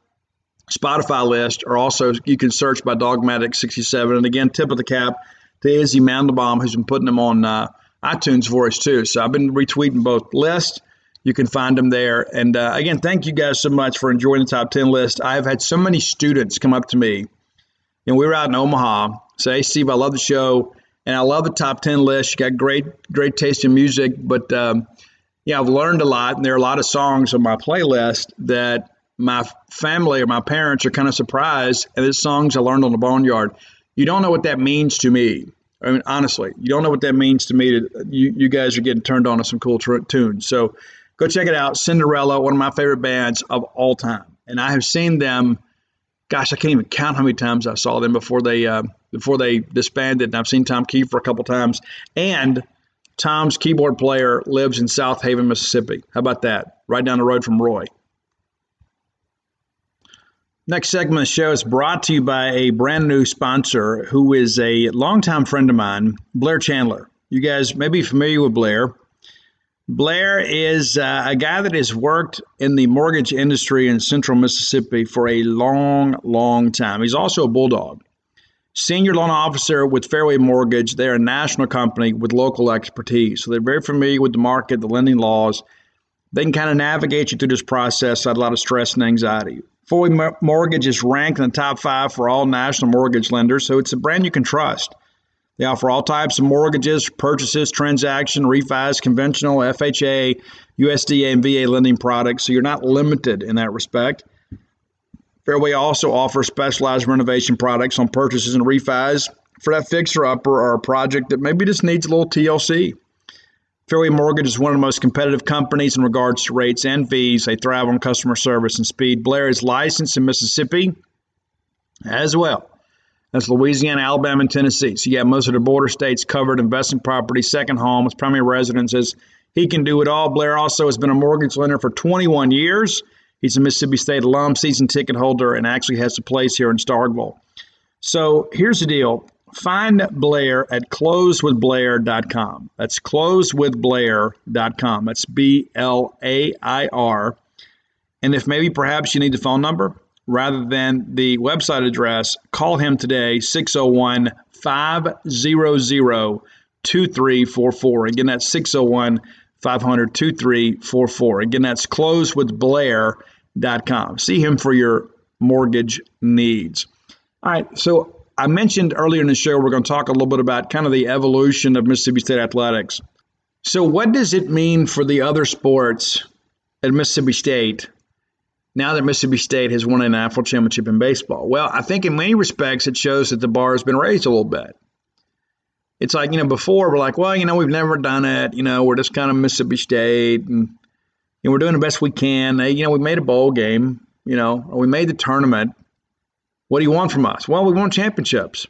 [SPEAKER 1] Spotify lists are also, you can search by Dogmatic67. And again, tip of the cap to Izzy Mandelbaum, who's been putting them on iTunes for us too. So I've been retweeting both lists. You can find them there. And again, thank you guys so much for enjoying the top 10 list. I've had so many students come up to me, and we were out in Omaha, say, hey, Steve, I love the show. And I love the top 10 list. You got great taste in music. But, I've learned a lot. And there are a lot of songs on my playlist that my family or my parents are kind of surprised. And it's songs I learned on the Boneyard. You don't know what that means to me. I mean, honestly, you don't know what that means to me. You guys are getting turned on to some cool tunes. So go check it out. Cinderella, one of my favorite bands of all time. And I have seen them. Gosh, I can't even count how many times I saw them before they disbanded. And I've seen Tom Kiefer a couple times. And Tom's keyboard player lives in South Haven, Mississippi. How about that? Right down the road from Roy. Next segment of the show is brought to you by a brand new sponsor who is a longtime friend of mine, Blair Chandler. You guys may be familiar with Blair. Blair is a guy that has worked in the mortgage industry in central Mississippi for a long, long time. He's also a bulldog. Senior loan officer with Fairway Mortgage. They're a national company with local expertise. So they're very familiar with the market, the lending laws. They can kind of navigate you through this process without a lot of stress and anxiety. Fairway Mortgage is ranked in the top 5 for all national mortgage lenders, so it's a brand you can trust. They offer all types of mortgages, purchases, transaction, refis, conventional, FHA, USDA, and VA lending products, so you're not limited in that respect. Fairway also offers specialized renovation products on purchases and refis for that fixer-upper or a project that maybe just needs a little TLC. Fairway Mortgage is one of the most competitive companies in regards to rates and fees. They thrive on customer service and speed. Blair is licensed in Mississippi as well. That's Louisiana, Alabama, and Tennessee. So you have most of the border states covered, investment property, second homes, primary residences. He can do it all. Blair also has been a mortgage lender for 21 years. He's a Mississippi State alum, season ticket holder, and actually has a place here in Starkville. So here's the deal. Find Blair at closewithblair.com. That's closewithblair.com. That's BLAIR. And if maybe perhaps you need the phone number, rather than the website address, call him today, 601-500-2344. Again, that's 601-500-2344. Again, that's closewithblair.com. See him for your mortgage needs. All right, so I mentioned earlier in the show we're going to talk a little bit about kind of the evolution of Mississippi State athletics. So what does it mean for the other sports at Mississippi State now that Mississippi State has won a national championship in baseball? Well, I think in many respects it shows that the bar has been raised a little bit. It's like, before we're like, well, we've never done it. We're just kind of Mississippi State and we're doing the best we can. We made a bowl game, or we made the tournament. What do you want from us? Well, we want championships.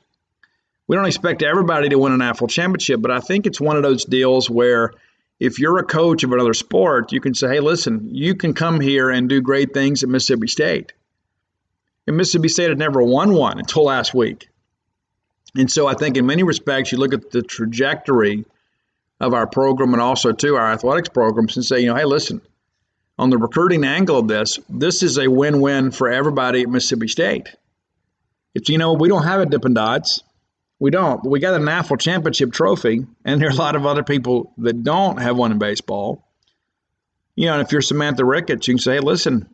[SPEAKER 1] We don't expect everybody to win a national championship, but I think it's one of those deals where if you're a coach of another sport, you can say, hey, listen, you can come here and do great things at Mississippi State. And Mississippi State had never won one until last week. And so I think in many respects, you look at the trajectory of our program and also, too, our athletics programs and say, hey, listen, on the recruiting angle of this is a win-win for everybody at Mississippi State. It's, we don't have a Dippin' Dots. We don't. But we got a national championship trophy, and there are a lot of other people that don't have one in baseball. And if you're Samantha Ricketts, you can say, hey, listen,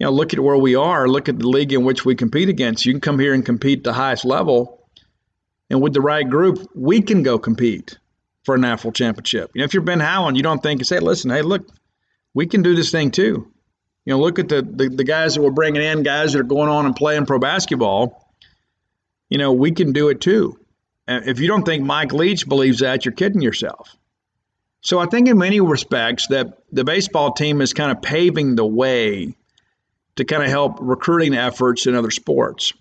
[SPEAKER 1] look at where we are. Look at the league in which we compete against. You can come here and compete at the highest level. And with the right group, we can go compete for a national championship. If you're Ben Howland, you don't think, say, listen, hey, look, we can do this thing too. Look at the guys that we're bringing in, guys that are going on and playing pro basketball. We can do it too. If you don't think Mike Leach believes that, you're kidding yourself. So I think in many respects that the baseball team is kind of paving the way to kind of help recruiting efforts in other sports.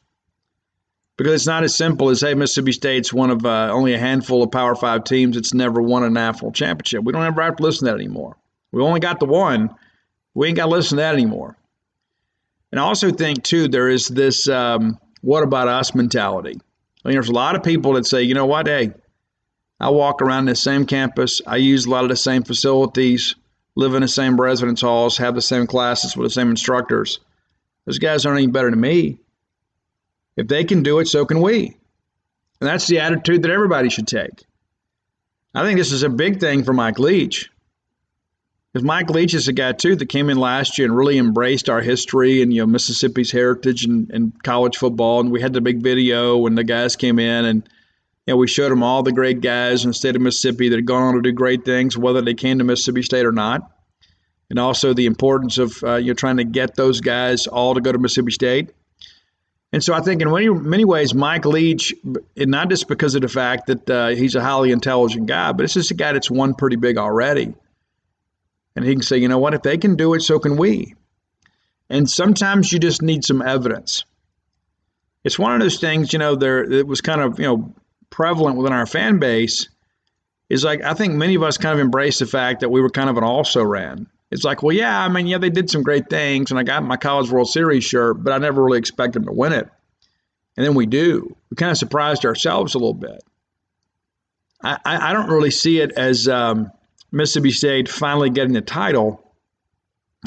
[SPEAKER 1] Because it's not as simple as, hey, Mississippi State's one of only a handful of Power 5 teams that's never won a national championship. We don't ever have to listen to that anymore. We only got the one. We ain't got to listen to that anymore. And I also think, too, there is this what about us mentality. There's a lot of people that say, you know what, hey, I walk around the same campus. I use a lot of the same facilities, live in the same residence halls, have the same classes with the same instructors. Those guys aren't any better than me. If they can do it, so can we. And that's the attitude that everybody should take. I think this is a big thing for Mike Leach. Because Mike Leach is a guy, too, that came in last year and really embraced our history and, Mississippi's heritage and college football. And we had the big video when the guys came in and, we showed them all the great guys in the state of Mississippi that had gone on to do great things, whether they came to Mississippi State or not. And also the importance of, trying to get those guys all to go to Mississippi State. And so I think in many ways, Mike Leach, and not just because of the fact that he's a highly intelligent guy, but it's just a guy that's won pretty big already. And he can say, you know what, if they can do it, so can we. And sometimes you just need some evidence. It's one of those things, it was kind of, prevalent within our fan base is like, I think many of us kind of embraced the fact that we were kind of an also-ran. It's like, well, yeah, they did some great things, and I got my College World Series shirt, but I never really expected them to win it. And then we do. We kind of surprised ourselves a little bit. I don't really see it as Mississippi State finally getting the title.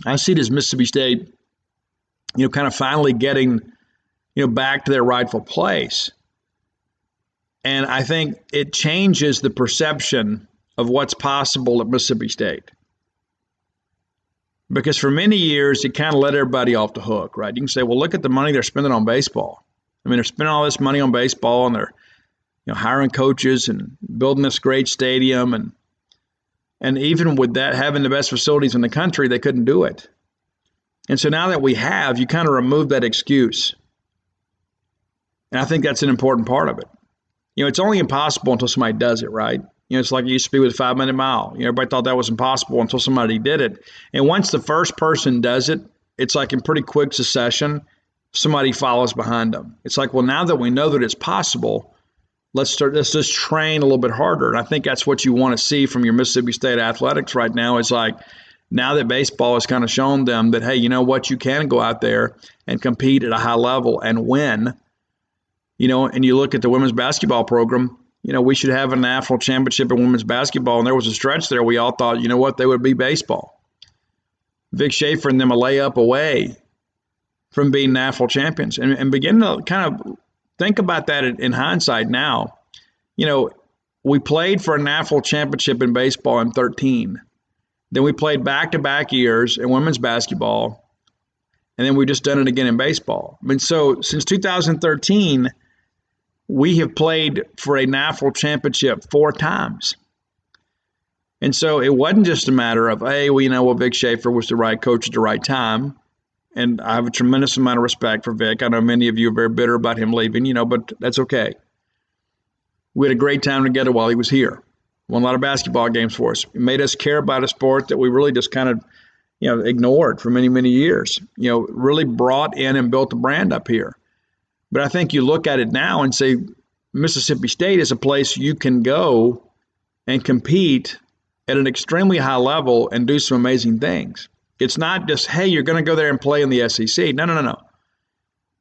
[SPEAKER 1] I see it as Mississippi State, kind of finally getting, back to their rightful place. And I think it changes the perception of what's possible at Mississippi State. Because for many years, it kind of let everybody off the hook, right? You can say, well, look at the money they're spending on baseball. They're spending all this money on baseball, and they're hiring coaches and building this great stadium. And even with that, having the best facilities in the country, they couldn't do it. And so now that we have, you kind of remove that excuse. And I think that's an important part of it. It's only impossible until somebody does it, right? It's like it used to be with the 5-minute mile. Everybody thought that was impossible until somebody did it. And once the first person does it, it's like in pretty quick succession, somebody follows behind them. It's like, well, now that we know that it's possible, let's just train a little bit harder. And I think that's what you want to see from your Mississippi State athletics right now is like, now that baseball has kind of shown them that, hey, you know what, you can go out there and compete at a high level and win. And you look at the women's basketball program, we should have a national championship in women's basketball. And there was a stretch there we all thought, you know what, they would be baseball. Vic Schaefer and them a layup away from being national champions. And begin to kind of think about that in hindsight now. We played for a national championship in baseball in 2013. Then we played back-to-back years in women's basketball. And then we just done it again in baseball. So since 2013, we have played for a national championship 4 times. And so it wasn't just a matter of, hey, Vic Schaefer was the right coach at the right time. And I have a tremendous amount of respect for Vic. I know many of you are very bitter about him leaving, but that's okay. We had a great time together while he was here. Won a lot of basketball games for us. He made us care about a sport that we really just kind of, ignored for many, many years. Really brought in and built a brand up here. But I think you look at it now and say Mississippi State is a place you can go and compete at an extremely high level and do some amazing things. It's not just, hey, you're going to go there and play in the SEC. No.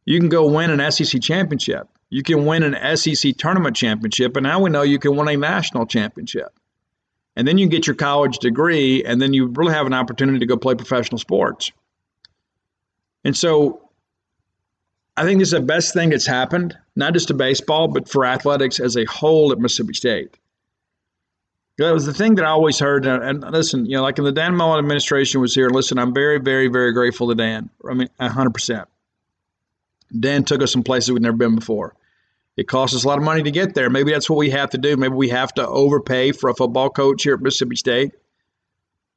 [SPEAKER 1] You can go win an SEC championship. You can win an SEC tournament championship, and now we know you can win a national championship. And then you get your college degree, and then you really have an opportunity to go play professional sports. And so I think this is the best thing that's happened, not just to baseball, but for athletics as a whole at Mississippi State. That was the thing that I always heard. And listen, like in the Dan Mullen administration was here. Listen, I'm very, very, very grateful to Dan. I mean, 100%. Dan took us some places we'd never been before. It costs us a lot of money to get there. Maybe that's what we have to do. Maybe we have to overpay for a football coach here at Mississippi State.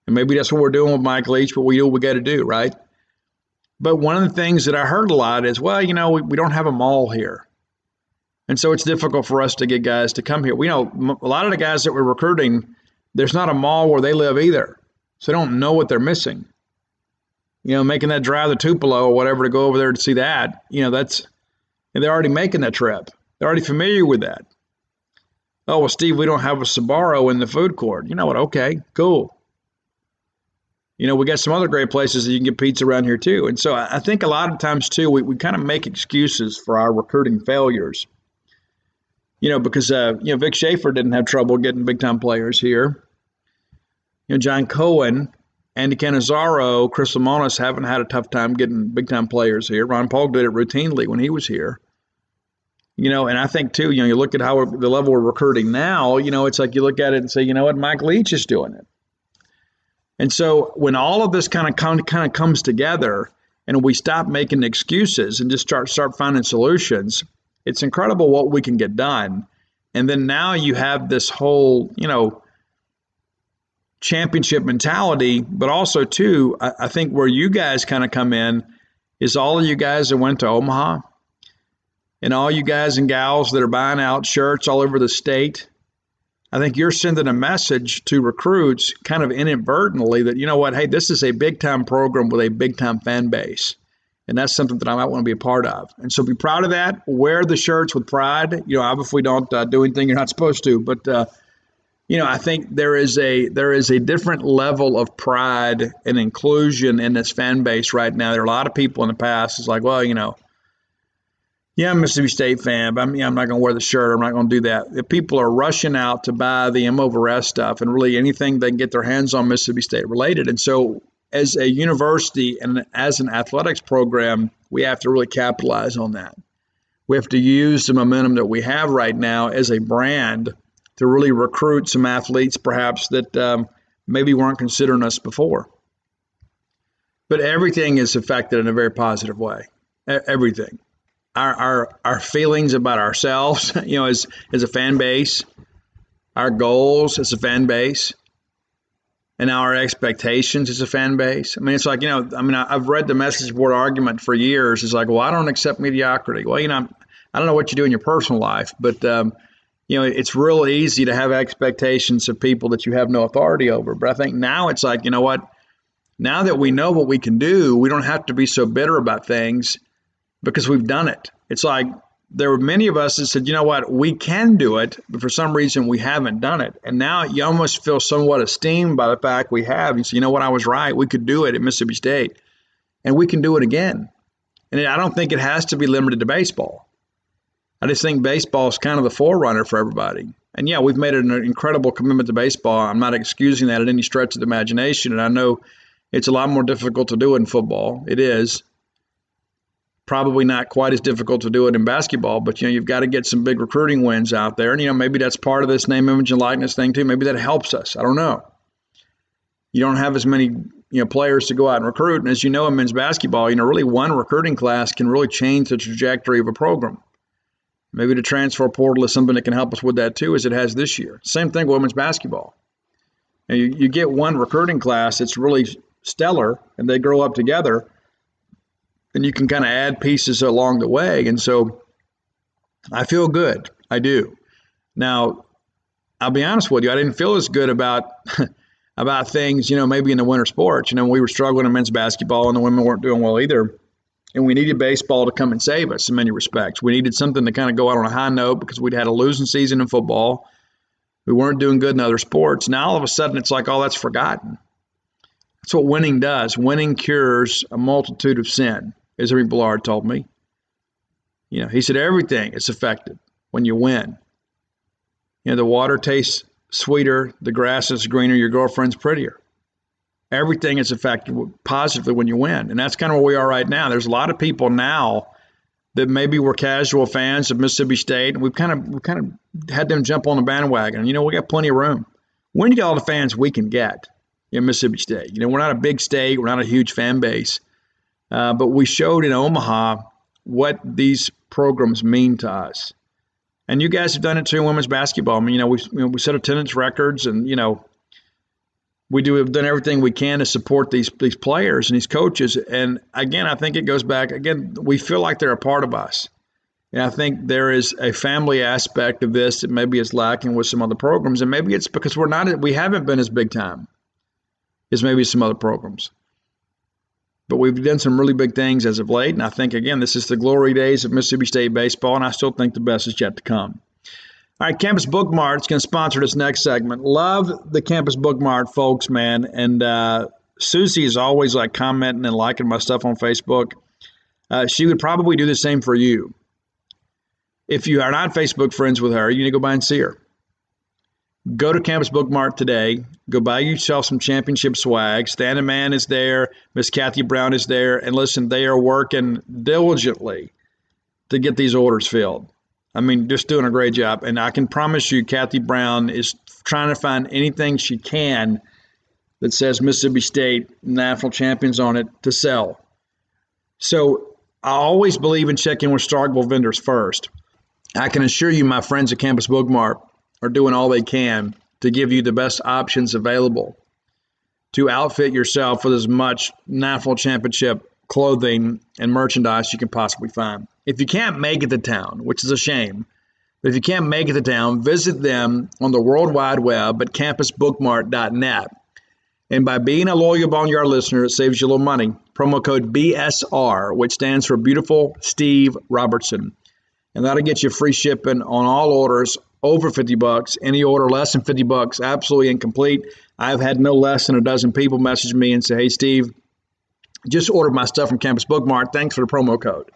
[SPEAKER 1] And maybe that's what we're doing with Mike Leach, but we do what we got to do, right? But one of the things that I heard a lot is, well, we don't have a mall here. And so it's difficult for us to get guys to come here. We know a lot of the guys that we're recruiting, there's not a mall where they live either. So they don't know what they're missing. Making that drive to Tupelo or whatever to go over there to see that, they're already making that trip. They're already familiar with that. Oh, well, Steve, we don't have a Sbarro in the food court. You know what? Okay, cool. We got some other great places that you can get pizza around here too. And so I think a lot of times too, we kind of make excuses for our recruiting failures. Because Vic Schaefer didn't have trouble getting big time players here. John Cohen, Andy Cannizaro, Chris Lamonis haven't had a tough time getting big time players here. Ron Paul did it routinely when he was here. And I think too, you look at how the level we're recruiting now, it's like you look at it and say, you know what, Mike Leach is doing it. And so when all of this kind of comes together and we stop making excuses and just start finding solutions, it's incredible what we can get done. And then now you have this whole, championship mentality, but also too, I think where you guys kind of come in is all of you guys that went to Omaha and all you guys and gals that are buying out shirts all over the state. I think you're sending a message to recruits kind of inadvertently that, hey, this is a big time program with a big time fan base. And that's something that I might want to be a part of. And so be proud of that. Wear the shirts with pride. Obviously don't do anything you're not supposed to. But, I think there is a different level of pride and inclusion in this fan base right now. There are a lot of people in the past. It's like, well, yeah, I'm a Mississippi State fan, but I'm not going to wear the shirt. I'm not going to do that. If people are rushing out to buy the M over S stuff and really anything they can get their hands on Mississippi State related. And so as a university and as an athletics program, we have to really capitalize on that. We have to use the momentum that we have right now as a brand to really recruit some athletes perhaps that maybe weren't considering us before. But everything is affected in a very positive way. Everything. Our feelings about ourselves, as a fan base, our goals as a fan base, and our expectations as a fan base. I mean, it's like, I've read the message board argument for years. It's like, well, I don't accept mediocrity. Well, I don't know what you do in your personal life, but, it's real easy to have expectations of people that you have no authority over. But I think now it's like, now that we know what we can do, we don't have to be so bitter about things because we've done it. It's like there were many of us that said, we can do it, but for some reason we haven't done it. And now you almost feel somewhat esteemed by the fact we have. You say, I was right. We could do it at Mississippi State, and we can do it again. And I don't think it has to be limited to baseball. I just think baseball is kind of the forerunner for everybody. And yeah, we've made an incredible commitment to baseball. I'm not excusing that at any stretch of the imagination. And I know it's a lot more difficult to do it in football. It is. Probably not quite as difficult to do it in basketball, but you've got to get some big recruiting wins out there. And maybe that's part of this name, image, and likeness thing too. Maybe that helps us. I don't know. You don't have as many players to go out and recruit. And as you know, in men's basketball, really one recruiting class can really change the trajectory of a program. Maybe the transfer portal is something that can help us with that too, as it has this year. Same thing with women's basketball. And you get one recruiting class that's really stellar, and they grow up together. And you can kind of add pieces along the way. And so I feel good. I do. Now, I'll be honest with you. I didn't feel as good about things, maybe in the winter sports. We were struggling in men's basketball and the women weren't doing well either. And we needed baseball to come and save us in many respects. We needed something to kind of go out on a high note because we'd had a losing season in football. We weren't doing good in other sports. Now, all of a sudden, it's like, oh, that's forgotten. That's what winning does. Winning cures a multitude of sin, as Henry Bullard told me. He said everything is affected when you win. The water tastes sweeter, the grass is greener, your girlfriend's prettier. Everything is affected positively when you win. And that's kind of where we are right now. There's a lot of people now that maybe were casual fans of Mississippi State, and we've kind of had them jump on the bandwagon. We got plenty of room. we need to get all the fans we can get in Mississippi State. We're not a big state. We're not a huge fan base. But we showed in Omaha what these programs mean to us. And you guys have done it too in women's basketball. I mean, we set attendance records, and we've done everything we can to support these players and these coaches. And again, I think it goes back. Again, we feel like they're a part of us. And I think there is a family aspect of this that maybe is lacking with some other programs, and maybe it's because we haven't been as big time as maybe some other programs. But we've done some really big things as of late, and I think, again, this is the glory days of Mississippi State baseball, and I still think the best is yet to come. All right, Campus Book Mart is going to sponsor this next segment. Love the Campus Book Mart, folks, man. And Susie is always like commenting and liking my stuff on Facebook. She would probably do the same for you. If you are not Facebook friends with her, you need to go by and see her. Go to Campus Book Mart today. Go buy yourself some championship swag. Standing Man is there. Miss Kathy Brown is there. And listen, they are working diligently to get these orders filled. I mean, just doing a great job. And I can promise you, Kathy Brown is trying to find anything she can that says Mississippi State national champions on it to sell. So I always believe in checking with Starkville vendors first. I can assure you my friends at Campus Book Mart are doing all they can to give you the best options available to outfit yourself with as much national championship clothing and merchandise you can possibly find. If you can't make it to town, which is a shame, but if you can't make it to town, visit them on the World Wide Web at campusbookmart.net. And by being a loyal Boneyard listener, it saves you a little money. Promo code BSR, which stands for Beautiful Steve Robertson. And that'll get you free shipping on all orders over $50. Any order less than $50, absolutely incomplete. I've had no less than a dozen people message me and say, hey, Steve, just ordered my stuff from Campus Book Mart. Thanks for the promo code.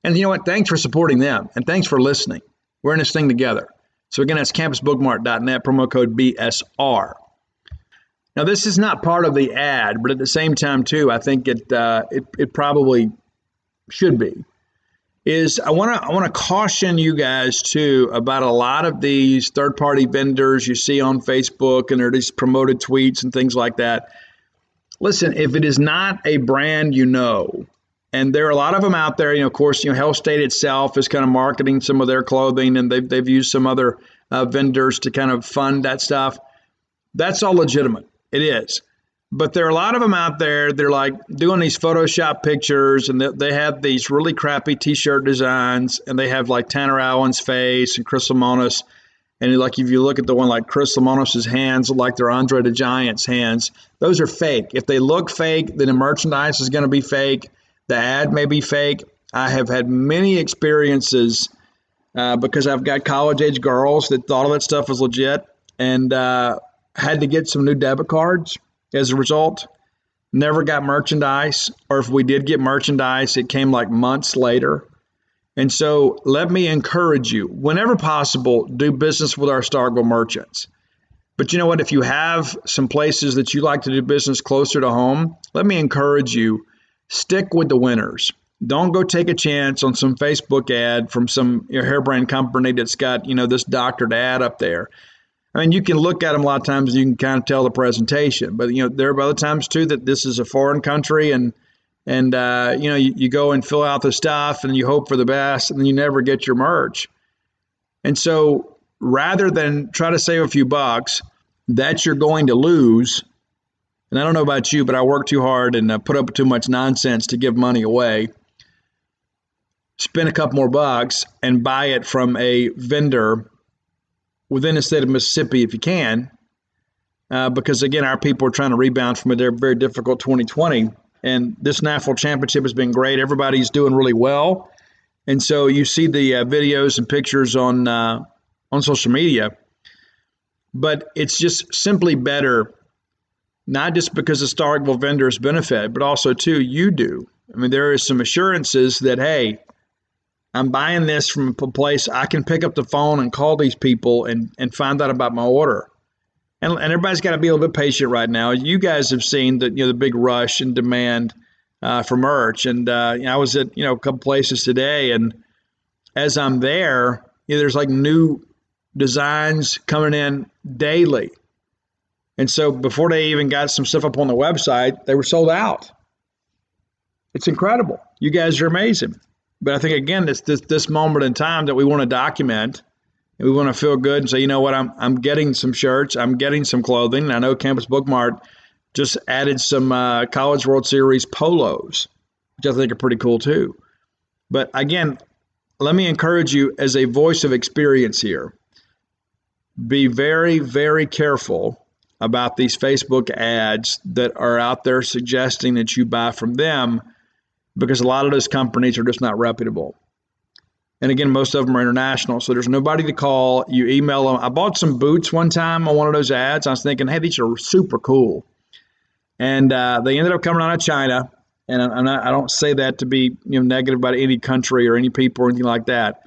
[SPEAKER 1] And you know what? Thanks for supporting them. And thanks for listening. We're in this thing together. So again, that's campusbookmart.net, promo code BSR. Now, this is not part of the ad, but at the same time, too, I think it probably should be. I want to caution you guys too about a lot of these third-party vendors you see on Facebook, and they're these promoted tweets and things like that. Listen, if it is not a brand and there are a lot of them out there, of course, Hell State itself is kind of marketing some of their clothing, and they've used some other vendors to kind of fund that stuff. That's all legitimate. It is. But there are a lot of them out there, they're like doing these Photoshop pictures, and they have these really crappy T-shirt designs, and they have like Tanner Allen's face and Chris Lemonis. And like if you look at the one like Chris Lemonis' hands look like they're Andre the Giant's hands, those are fake. If they look fake, then the merchandise is going to be fake. The ad may be fake. I have had many experiences because I've got college-age girls that thought all that stuff was legit and had to get some new debit cards. As a result, never got merchandise, or if we did get merchandise, it came like months later. And so let me encourage you, whenever possible, do business with our Starkville merchants. But you know what? If you have some places that you like to do business closer to home, let me encourage you, stick with the winners. Don't go take a chance on some Facebook ad from some hairbrand company that's got, this doctored ad up there. I mean, you can look at them a lot of times and you can kind of tell the presentation, but there are other times too that this is a foreign country and you go and fill out the stuff and you hope for the best and then you never get your merch. And so rather than try to save a few bucks that you're going to lose, and I don't know about you, but I work too hard and put up with too much nonsense to give money away, spend a couple more bucks and buy it from a vendor within the state of Mississippi if you can, because, again, our people are trying to rebound from a very difficult 2020. And this national championship has been great. Everybody's doing really well. And so you see the videos and pictures on social media. But it's just simply better, not just because the Starkville vendors benefit, but also, too, you do. I mean, there is some assurances that, hey, I'm buying this from a place I can pick up the phone and call these people and find out about my order. And everybody's got to be a little bit patient right now. You guys have seen the big rush and demand for merch. And I was at a couple places today, and as I'm there, there's like new designs coming in daily. And so before they even got some stuff up on the website, they were sold out. It's incredible. You guys are amazing. But I think, again, it's this moment in time that we want to document, and we want to feel good and say, you know what, I'm getting some shirts, I'm getting some clothing. And I know Campus Book Mart just added some College World Series polos, which I think are pretty cool too. But again, let me encourage you as a voice of experience here. Be very, very careful about these Facebook ads that are out there suggesting that you buy from them, because a lot of those companies are just not reputable. And again, most of them are international, so there's nobody to call. You email them. I bought some boots one time on one of those ads. I was thinking, hey, these are super cool. And they ended up coming out of China. And I don't say that to be negative about any country or any people or anything like that.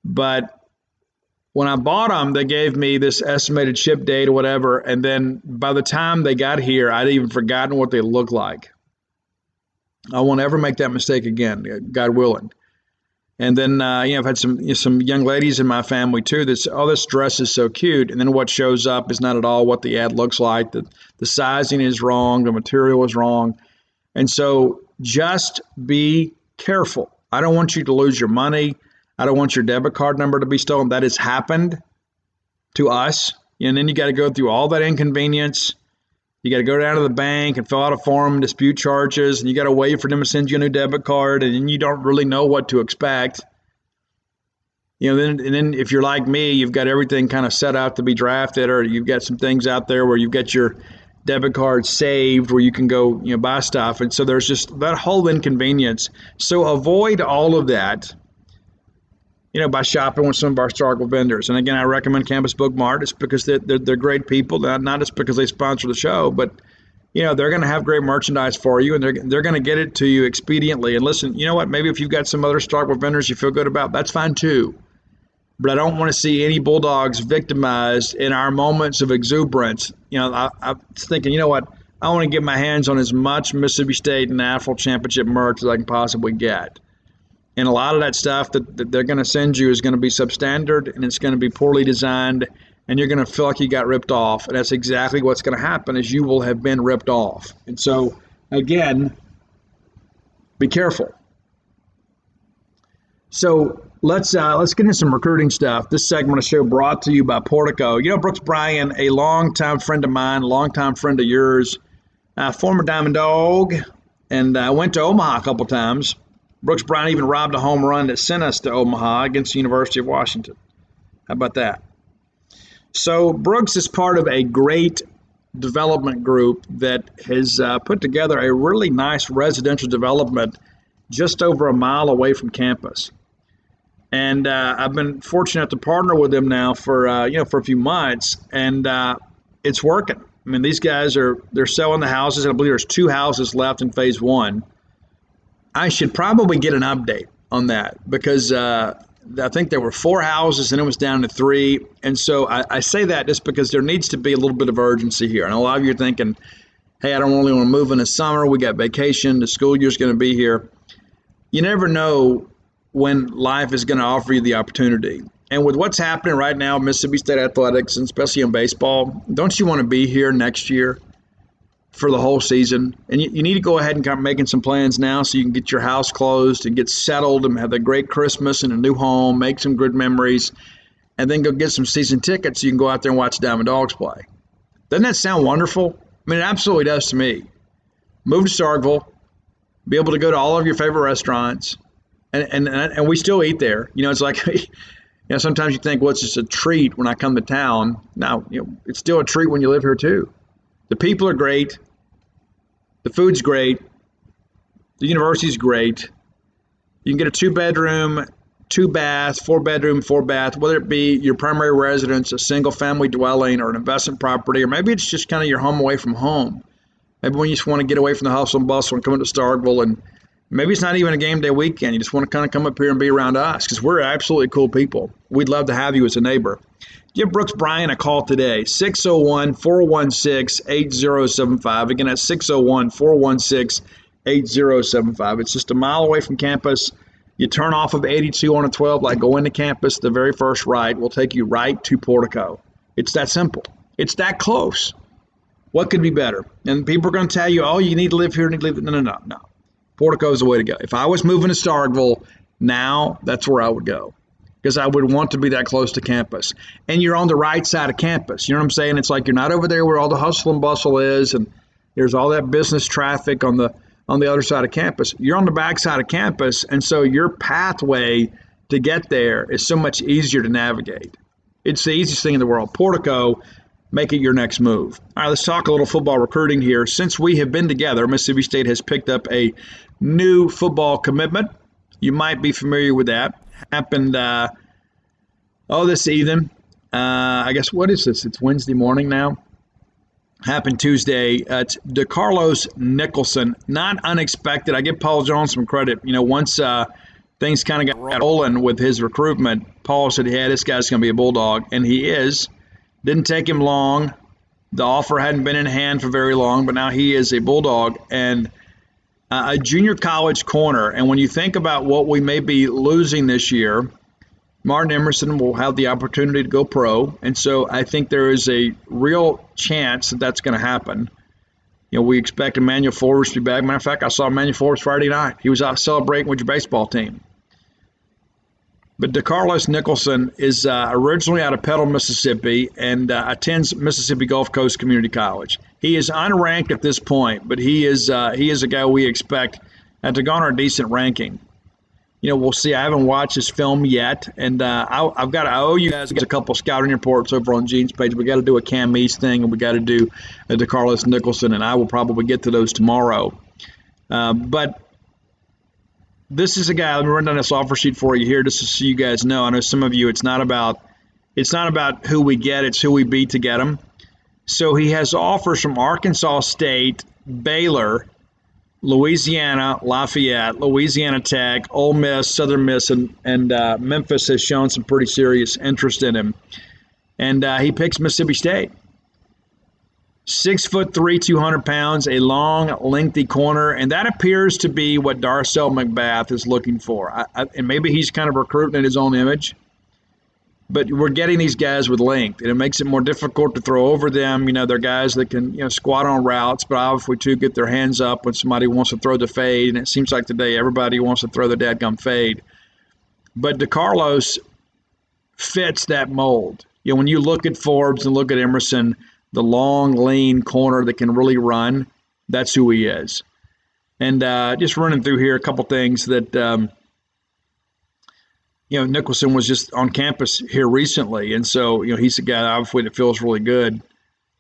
[SPEAKER 1] But when I bought them, they gave me this estimated ship date or whatever. And then by the time they got here, I'd even forgotten what they looked like. I won't ever make that mistake again, God willing. And then, I've had some young ladies in my family too that say, oh, this dress is so cute. And then what shows up is not at all what the ad looks like. The sizing is wrong. The material is wrong. And so just be careful. I don't want you to lose your money. I don't want your debit card number to be stolen. That has happened to us. And then you got to go through all that inconvenience. You got to go down to the bank and fill out a form, dispute charges, and you got to wait for them to send you a new debit card, and then you don't really know what to expect. Then if you're like me, you've got everything kind of set out to be drafted, or you've got some things out there where you've got your debit card saved where you can go, buy stuff. And so there's just that whole inconvenience. So avoid all of that, by shopping with some of our Starkville vendors. And again, I recommend Campus Book Mart. It's because they're great people, not just because they sponsor the show, but they're going to have great merchandise for you, and they're going to get it to you expediently. And listen, you know what? Maybe if you've got some other Starkville vendors you feel good about, that's fine too. But I don't want to see any Bulldogs victimized in our moments of exuberance. I was thinking, you know what? I want to get my hands on as much Mississippi State National Championship merch as I can possibly get. And a lot of that stuff that they're going to send you is going to be substandard, and it's going to be poorly designed, and you're going to feel like you got ripped off. And that's exactly what's going to happen, is you will have been ripped off. And so, again, be careful. So let's get into some recruiting stuff. This segment of the show brought to you by Portico. Brooks Bryan, a longtime friend of mine, longtime friend of yours, former Diamond Dog, and I went to Omaha a couple times. Brooks Bryan even robbed a home run that sent us to Omaha against the University of Washington. How about that? So Brooks is part of a great development group that has put together a really nice residential development just over a mile away from campus. And I've been fortunate to partner with them now for a few months, and it's working. I mean, these guys they're selling the houses. I believe there's 2 houses left in phase 1. I should probably get an update on that, because I think there were 4 houses and it was down to 3. And so I say that just because there needs to be a little bit of urgency here. And a lot of you are thinking, hey, I don't really want to move in the summer. We got vacation. The school year's going to be here. You never know when life is going to offer you the opportunity. And with what's happening right now, Mississippi State athletics, and especially in baseball, don't you want to be here next year for the whole season? And you need to go ahead and start making some plans now so you can get your house closed and get settled and have a great Christmas and a new home, make some good memories, and then go get some season tickets so you can go out there and watch Diamond Dogs play. Doesn't that sound wonderful? I mean, it absolutely does to me. Move to Starkville, be able to go to all of your favorite restaurants, and we still eat there. It's like, sometimes you think, well, it's just a treat when I come to town. No, it's still a treat when you live here too. The people are great. The food's great. The university's great. You can get a 2-bedroom, 2-bath, 4-bedroom, 4-bath, whether it be your primary residence, a single-family dwelling, or an investment property, or maybe it's just kind of your home away from home. Maybe when you just want to get away from the hustle and bustle and come into Starkville, and maybe it's not even a game day weekend. You just want to kind of come up here and be around us, because we're absolutely cool people. We'd love to have you as a neighbor. Give Brooks Bryan a call today, 601-416-8075. Again, that's 601-416-8075. It's just a mile away from campus. You turn off of 82 on a 12, like go into campus, the very first right will take you right to Portico. It's that simple. It's that close. What could be better? And people are going to tell you, oh, you need to live here. No. Portico is the way to go. If I was moving to Starkville now, that's where I would go, because I would want to be that close to campus. And you're on the right side of campus. You know what I'm saying? It's like you're not over there where all the hustle and bustle is, and there's all that business traffic on the other side of campus. You're on the back side of campus, and so your pathway to get there is so much easier to navigate. It's the easiest thing in the world. Portico, make it your next move. All right, let's talk a little football recruiting here. Since we have been together, Mississippi State has picked up a new football commitment. You might be familiar with that. Happened, this evening. I guess, what is this? It's Wednesday morning now. Happened Tuesday. It's DeCarlos Nicholson. Not unexpected. I give Paul Jones some credit. Once things kind of got rolling with his recruitment, Paul said, yeah, this guy's going to be a Bulldog. And he is. Didn't take him long. The offer hadn't been in hand for very long, but now he is a Bulldog and a junior college corner. And when you think about what we may be losing this year, Martin Emerson will have the opportunity to go pro. And so I think there is a real chance that that's going to happen. We expect Emmanuel Forbes to be back. Matter of fact, I saw Emmanuel Forbes Friday night. He was out celebrating with your baseball team. But DeCarlos Nicholson is originally out of Petal, Mississippi, and attends Mississippi Gulf Coast Community College. He is unranked at this point, but he is a guy we expect to garner a decent ranking. We'll see. I haven't watched his film yet, and I owe you guys a couple scouting reports over on Gene's page. We got to do a Cam East thing, and we got to do a DeCarlos Nicholson, and I will probably get to those tomorrow. But this is a guy. Let me run down this offer sheet for you here, just so you guys know. I know some of you, it's not about who we get; it's who we beat to get him. So he has offers from Arkansas State, Baylor, Louisiana, Lafayette, Louisiana Tech, Ole Miss, Southern Miss, and Memphis has shown some pretty serious interest in him. And he picks Mississippi State. 6'3", 200 pounds, a long, lengthy corner, and that appears to be what Darcel McBath is looking for. And maybe he's kind of recruiting in his own image, but we're getting these guys with length, and it makes it more difficult to throw over them. They're guys that can squat on routes, but obviously too get their hands up when somebody wants to throw the fade, and it seems like today everybody wants to throw the dadgum fade. But DeCarlos fits that mold. When you look at Forbes and look at Emerson, the long, lean corner that can really run, that's who he is. And just running through here a couple things that Nicholson was just on campus here recently, and so he's a guy obviously that feels really good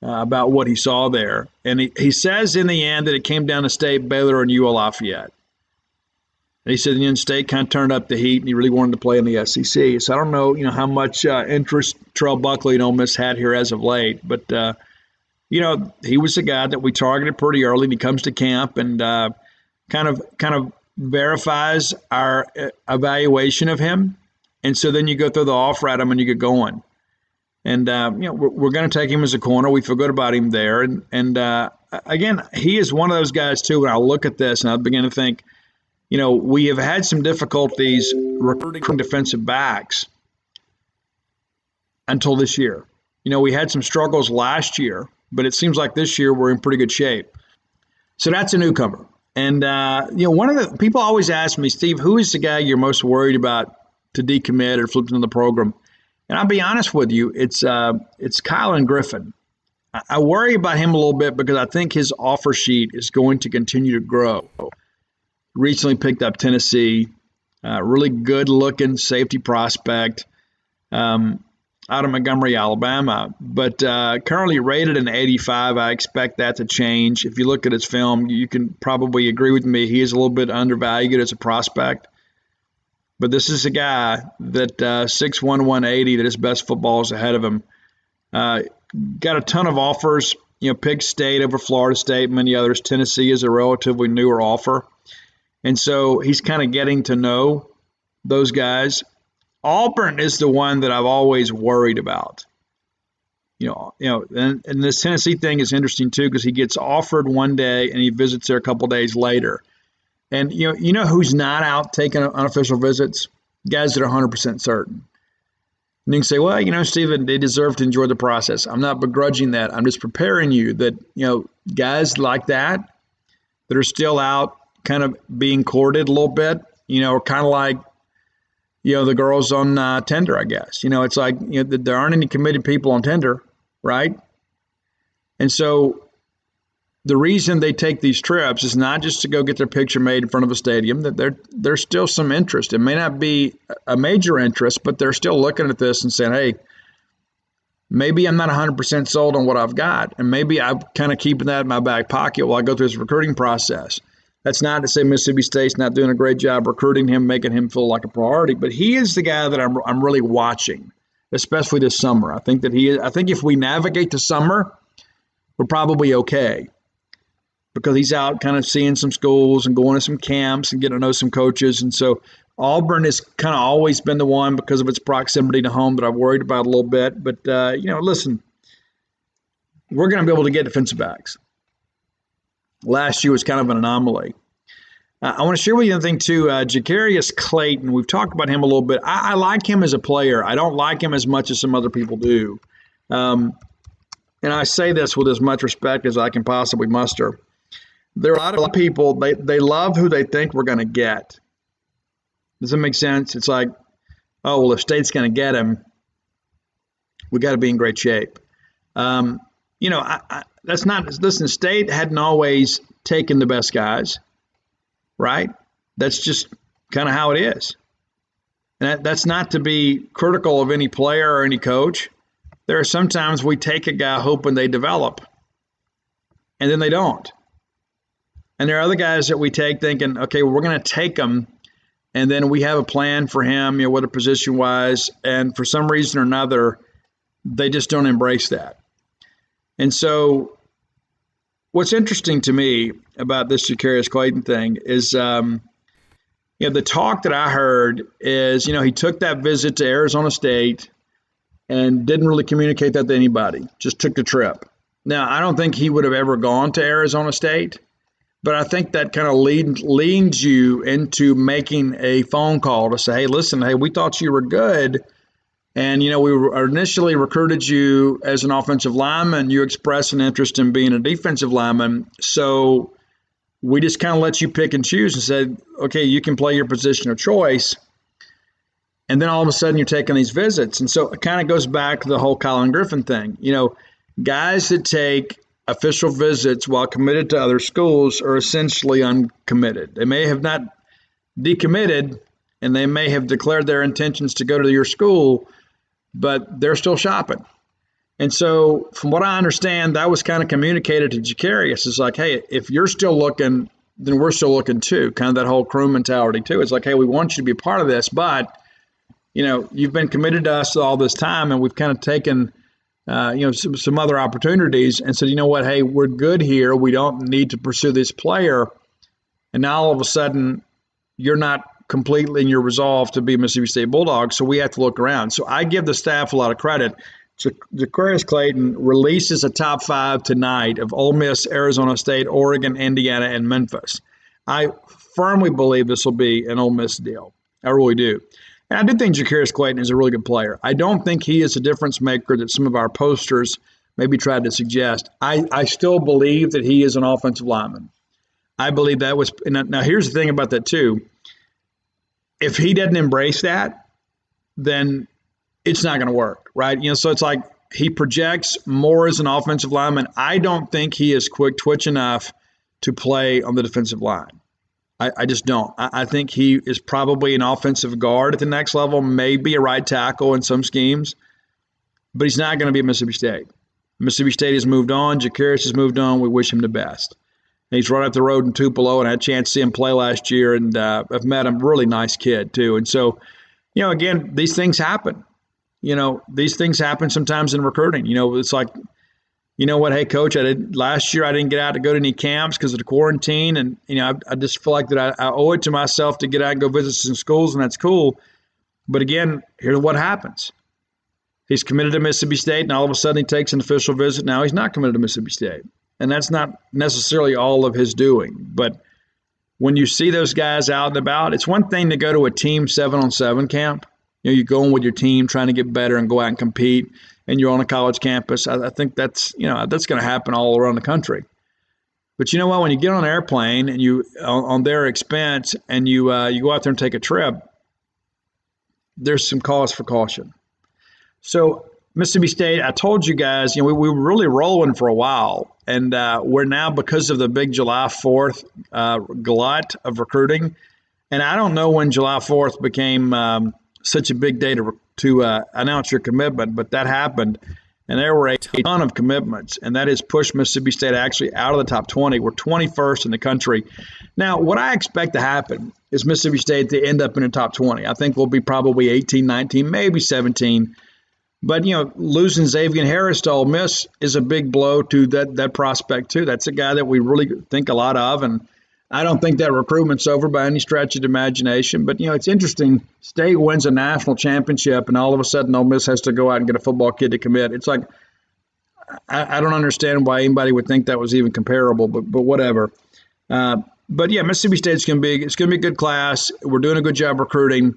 [SPEAKER 1] about what he saw there. And he says in the end that it came down to State, Baylor, and UL Lafayette. And he said the Union State kind of turned up the heat, and he really wanted to play in the SEC. So I don't know, how much interest Terrell Buckley and Ole Miss had here as of late, but he was a guy that we targeted pretty early, and he comes to camp and kind of verifies our evaluation of him. And so then you go through the offer at him and you get going. And, we're going to take him as a corner. We feel good about him there. And again, he is one of those guys, too, when I look at this and I begin to think, we have had some difficulties recruiting defensive backs until this year. We had some struggles last year, but it seems like this year we're in pretty good shape. So that's a newcomer. And, one of the people always ask me, Steve, who is the guy you're most worried about to decommit or flip into the program? And I'll be honest with you, it's Kylan Griffin. I worry about him a little bit because I think his offer sheet is going to continue to grow. Recently picked up Tennessee, really good-looking safety prospect out of Montgomery, Alabama, but currently rated an 85. I expect that to change. If you look at his film, you can probably agree with me. He is a little bit undervalued as a prospect, but this is a guy that 6'1", 180, that his best football is ahead of him. Got a ton of offers, Pitt State over Florida State, many others. Tennessee is a relatively newer offer. And so he's kind of getting to know those guys. Auburn is the one that I've always worried about. And this Tennessee thing is interesting too, because he gets offered one day and he visits there a couple days later. And who's not out taking unofficial visits? Guys that are 100% certain. And you can say, well, Stephen, they deserve to enjoy the process. I'm not begrudging that. I'm just preparing you that, guys like that are still out kind of being courted a little bit, are kind of like, the girls on Tinder, I guess. It's like, there aren't any committed people on Tinder, right? And so the reason they take these trips is not just to go get their picture made in front of a stadium, that there's still some interest. It may not be a major interest, but they're still looking at this and saying, hey, maybe I'm not 100% sold on what I've got, and maybe I'm kind of keeping that in my back pocket while I go through this recruiting process. That's not to say Mississippi State's not doing a great job recruiting him, making him feel like a priority, but he is the guy that I'm really watching, especially this summer. I think if we navigate the summer, we're probably okay, because he's out kind of seeing some schools and going to some camps and getting to know some coaches. And so Auburn has kind of always been the one, because of its proximity to home, that I've worried about a little bit. But, listen, we're going to be able to get defensive backs. Last year was kind of an anomaly. I want to share with you another thing, too. Jacarius Clayton, we've talked about him a little bit. I like him as a player. I don't like him as much as some other people do. And I say this with as much respect as I can possibly muster. There are a lot of people, they love who they think we're going to get. Does that make sense? It's like, oh, well, if State's going to get him, we got to be in great shape. That's not, listen, State hadn't always taken the best guys, right? That's just kind of how it is. And that's not to be critical of any player or any coach. There are sometimes we take a guy hoping they develop, and then they don't. And there are other guys that we take thinking, okay, well, we're going to take him, and then we have a plan for him, whether position-wise, and for some reason or another, they just don't embrace that. And so what's interesting to me about this Jacarius Clayton thing is, the talk that I heard is, he took that visit to Arizona State and didn't really communicate that to anybody, just took the trip. Now, I don't think he would have ever gone to Arizona State, but I think that kind of leads you into making a phone call to say, hey, listen, we thought you were good. And, we initially recruited you as an offensive lineman. You expressed an interest in being a defensive lineman. So we just kind of let you pick and choose and said, okay, you can play your position of choice. And then all of a sudden you're taking these visits. And so it kind of goes back to the whole Colin Griffin thing. Guys that take official visits while committed to other schools are essentially uncommitted. They may have not decommitted, and they may have declared their intentions to go to your school, but they're still shopping. And so from what I understand, that was kind of communicated to Jacarius. It's like, hey, if you're still looking, then we're still looking too. Kind of that whole crew mentality too. It's like, hey, we want you to be a part of this, but, you've been committed to us all this time, and we've kind of taken, some other opportunities and said, you know what, hey, we're good here. We don't need to pursue this player. And now all of a sudden, you're not completely in your resolve to be Mississippi State Bulldogs, so we have to look around. So I give the staff a lot of credit. Jacarius Clayton releases a top 5 tonight of Ole Miss, Arizona State, Oregon, Indiana, and Memphis. I firmly believe this will be an Ole Miss deal. I really do. And I do think Jacarius Clayton is a really good player. I don't think he is a difference maker that some of our posters maybe tried to suggest. I still believe that he is an offensive lineman. I believe that was – now here's the thing about that too. If he doesn't embrace that, then it's not going to work, right? So it's like he projects more as an offensive lineman. I don't think he is quick twitch enough to play on the defensive line. I just don't. I think he is probably an offensive guard at the next level, maybe a right tackle in some schemes, but he's not going to be at Mississippi State. Mississippi State has moved on. Jacarius has moved on. We wish him the best. And he's right up the road in Tupelo, and I had a chance to see him play last year, and I've met him. Really nice kid, too. And so, again, these things happen. These things happen sometimes in recruiting. It's like, you know what, hey, Coach, last year I didn't get out to go to any camps because of the quarantine, and, I just feel like that I owe it to myself to get out and go visit some schools, and that's cool. But, again, here's what happens. He's committed to Mississippi State, and all of a sudden he takes an official visit. Now he's not committed to Mississippi State. And that's not necessarily all of his doing. But when you see those guys out and about, it's one thing to go to a team 7-on-7 camp, you're going with your team, trying to get better and go out and compete, and you're on a college campus. I think that's going to happen all around the country. But you know what? When you get on an airplane and you on their expense and you go out there and take a trip, there's some cause for caution. So Mississippi State, I told you guys, we were really rolling for a while, and we're now, because of the big July 4th glut of recruiting, and I don't know when July 4th became such a big day to announce your commitment, but that happened, and there were a ton of commitments, and that has pushed Mississippi State actually out of the top 20. We're 21st in the country. Now, what I expect to happen is Mississippi State to end up in the top 20. I think we'll be probably 18, 19, maybe 17. But, losing Xavier Harris to Ole Miss is a big blow to that prospect, too. That's a guy that we really think a lot of, and I don't think that recruitment's over by any stretch of the imagination. But, it's interesting. State wins a national championship, and all of a sudden Ole Miss has to go out and get a football kid to commit. It's like, I don't understand why anybody would think that was even comparable, but whatever. But, yeah, Mississippi State's going to be a good class. We're doing a good job recruiting.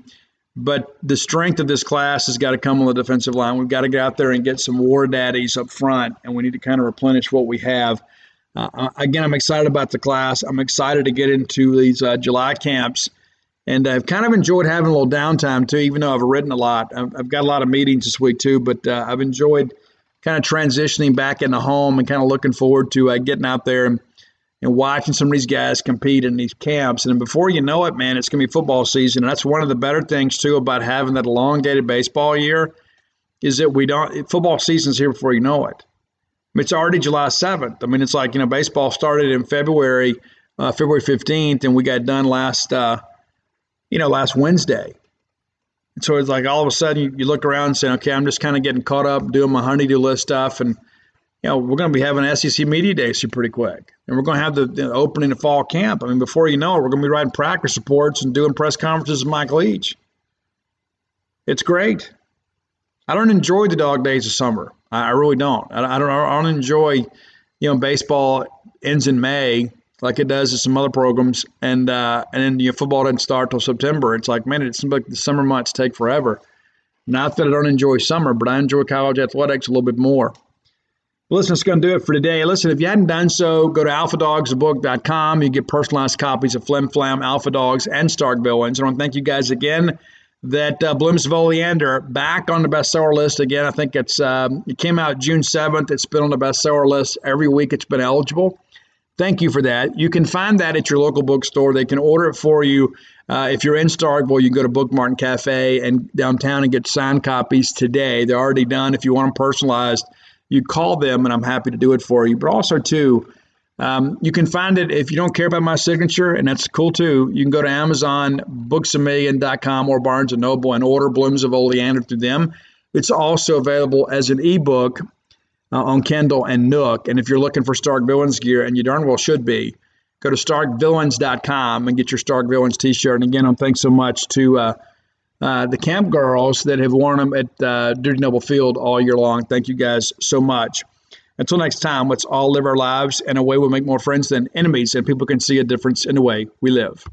[SPEAKER 1] But the strength of this class has got to come on the defensive line. We've got to get out there and get some war daddies up front, and we need to kind of replenish what we have. Again, I'm excited about the class. I'm excited to get into these July camps, and I've kind of enjoyed having a little downtime, too, even though I've written a lot. I've got a lot of meetings this week, too, but I've enjoyed kind of transitioning back into home and kind of looking forward to getting out there and watching some of these guys compete in these camps. And before you know it, man, it's going to be football season. And that's one of the better things, too, about having that elongated baseball year is that football season's here before you know it. It's already July 7th. I mean, it's like, baseball started in February 15th, and we got done last Wednesday. And so it's like all of a sudden you look around and say, okay, I'm just kind of getting caught up doing my honey-do list stuff. And, we're going to be having SEC Media Days here pretty quick. And we're going to have the opening of fall camp. I mean, before you know it, we're going to be writing practice reports and doing press conferences with Mike Leach. It's great. I don't enjoy the dog days of summer. I really don't. I don't enjoy, baseball ends in May like it does in some other programs, and then football doesn't start till September. It's like, man, it seems like the summer months take forever. Not that I don't enjoy summer, but I enjoy college athletics a little bit more. Listen, it's going to do it for today. Listen, if you hadn't done so, go to alphadogsbook.com. You get personalized copies of Flim Flam, Alpha Dogs, and Stark Villains. I want to thank you guys again that Blooms of Oleander back on the bestseller list again. I think it came out June 7th. It's been on the bestseller list every week it's been eligible. Thank you for that. You can find that at your local bookstore. They can order it for you. If you're in Starkville, you can go to Book Martin Cafe and downtown and get signed copies today. They're already done. If you want them personalized, you call them, and I'm happy to do it for you. But also, too, you can find it if you don't care about my signature, and that's cool, too. You can go to Amazon, booksamillion.com, or Barnes & Noble and order Blooms of Oleander through them. It's also available as an ebook on Kindle and Nook. And if you're looking for Stark Villains gear, and you darn well should be, go to starkvillains.com and get your Stark Villains t-shirt. And again, thanks so much to the camp girls that have worn them at Duty Noble Field all year long. Thank you guys so much. Until next time, let's all live our lives in a way we'll make more friends than enemies, and people can see a difference in the way we live.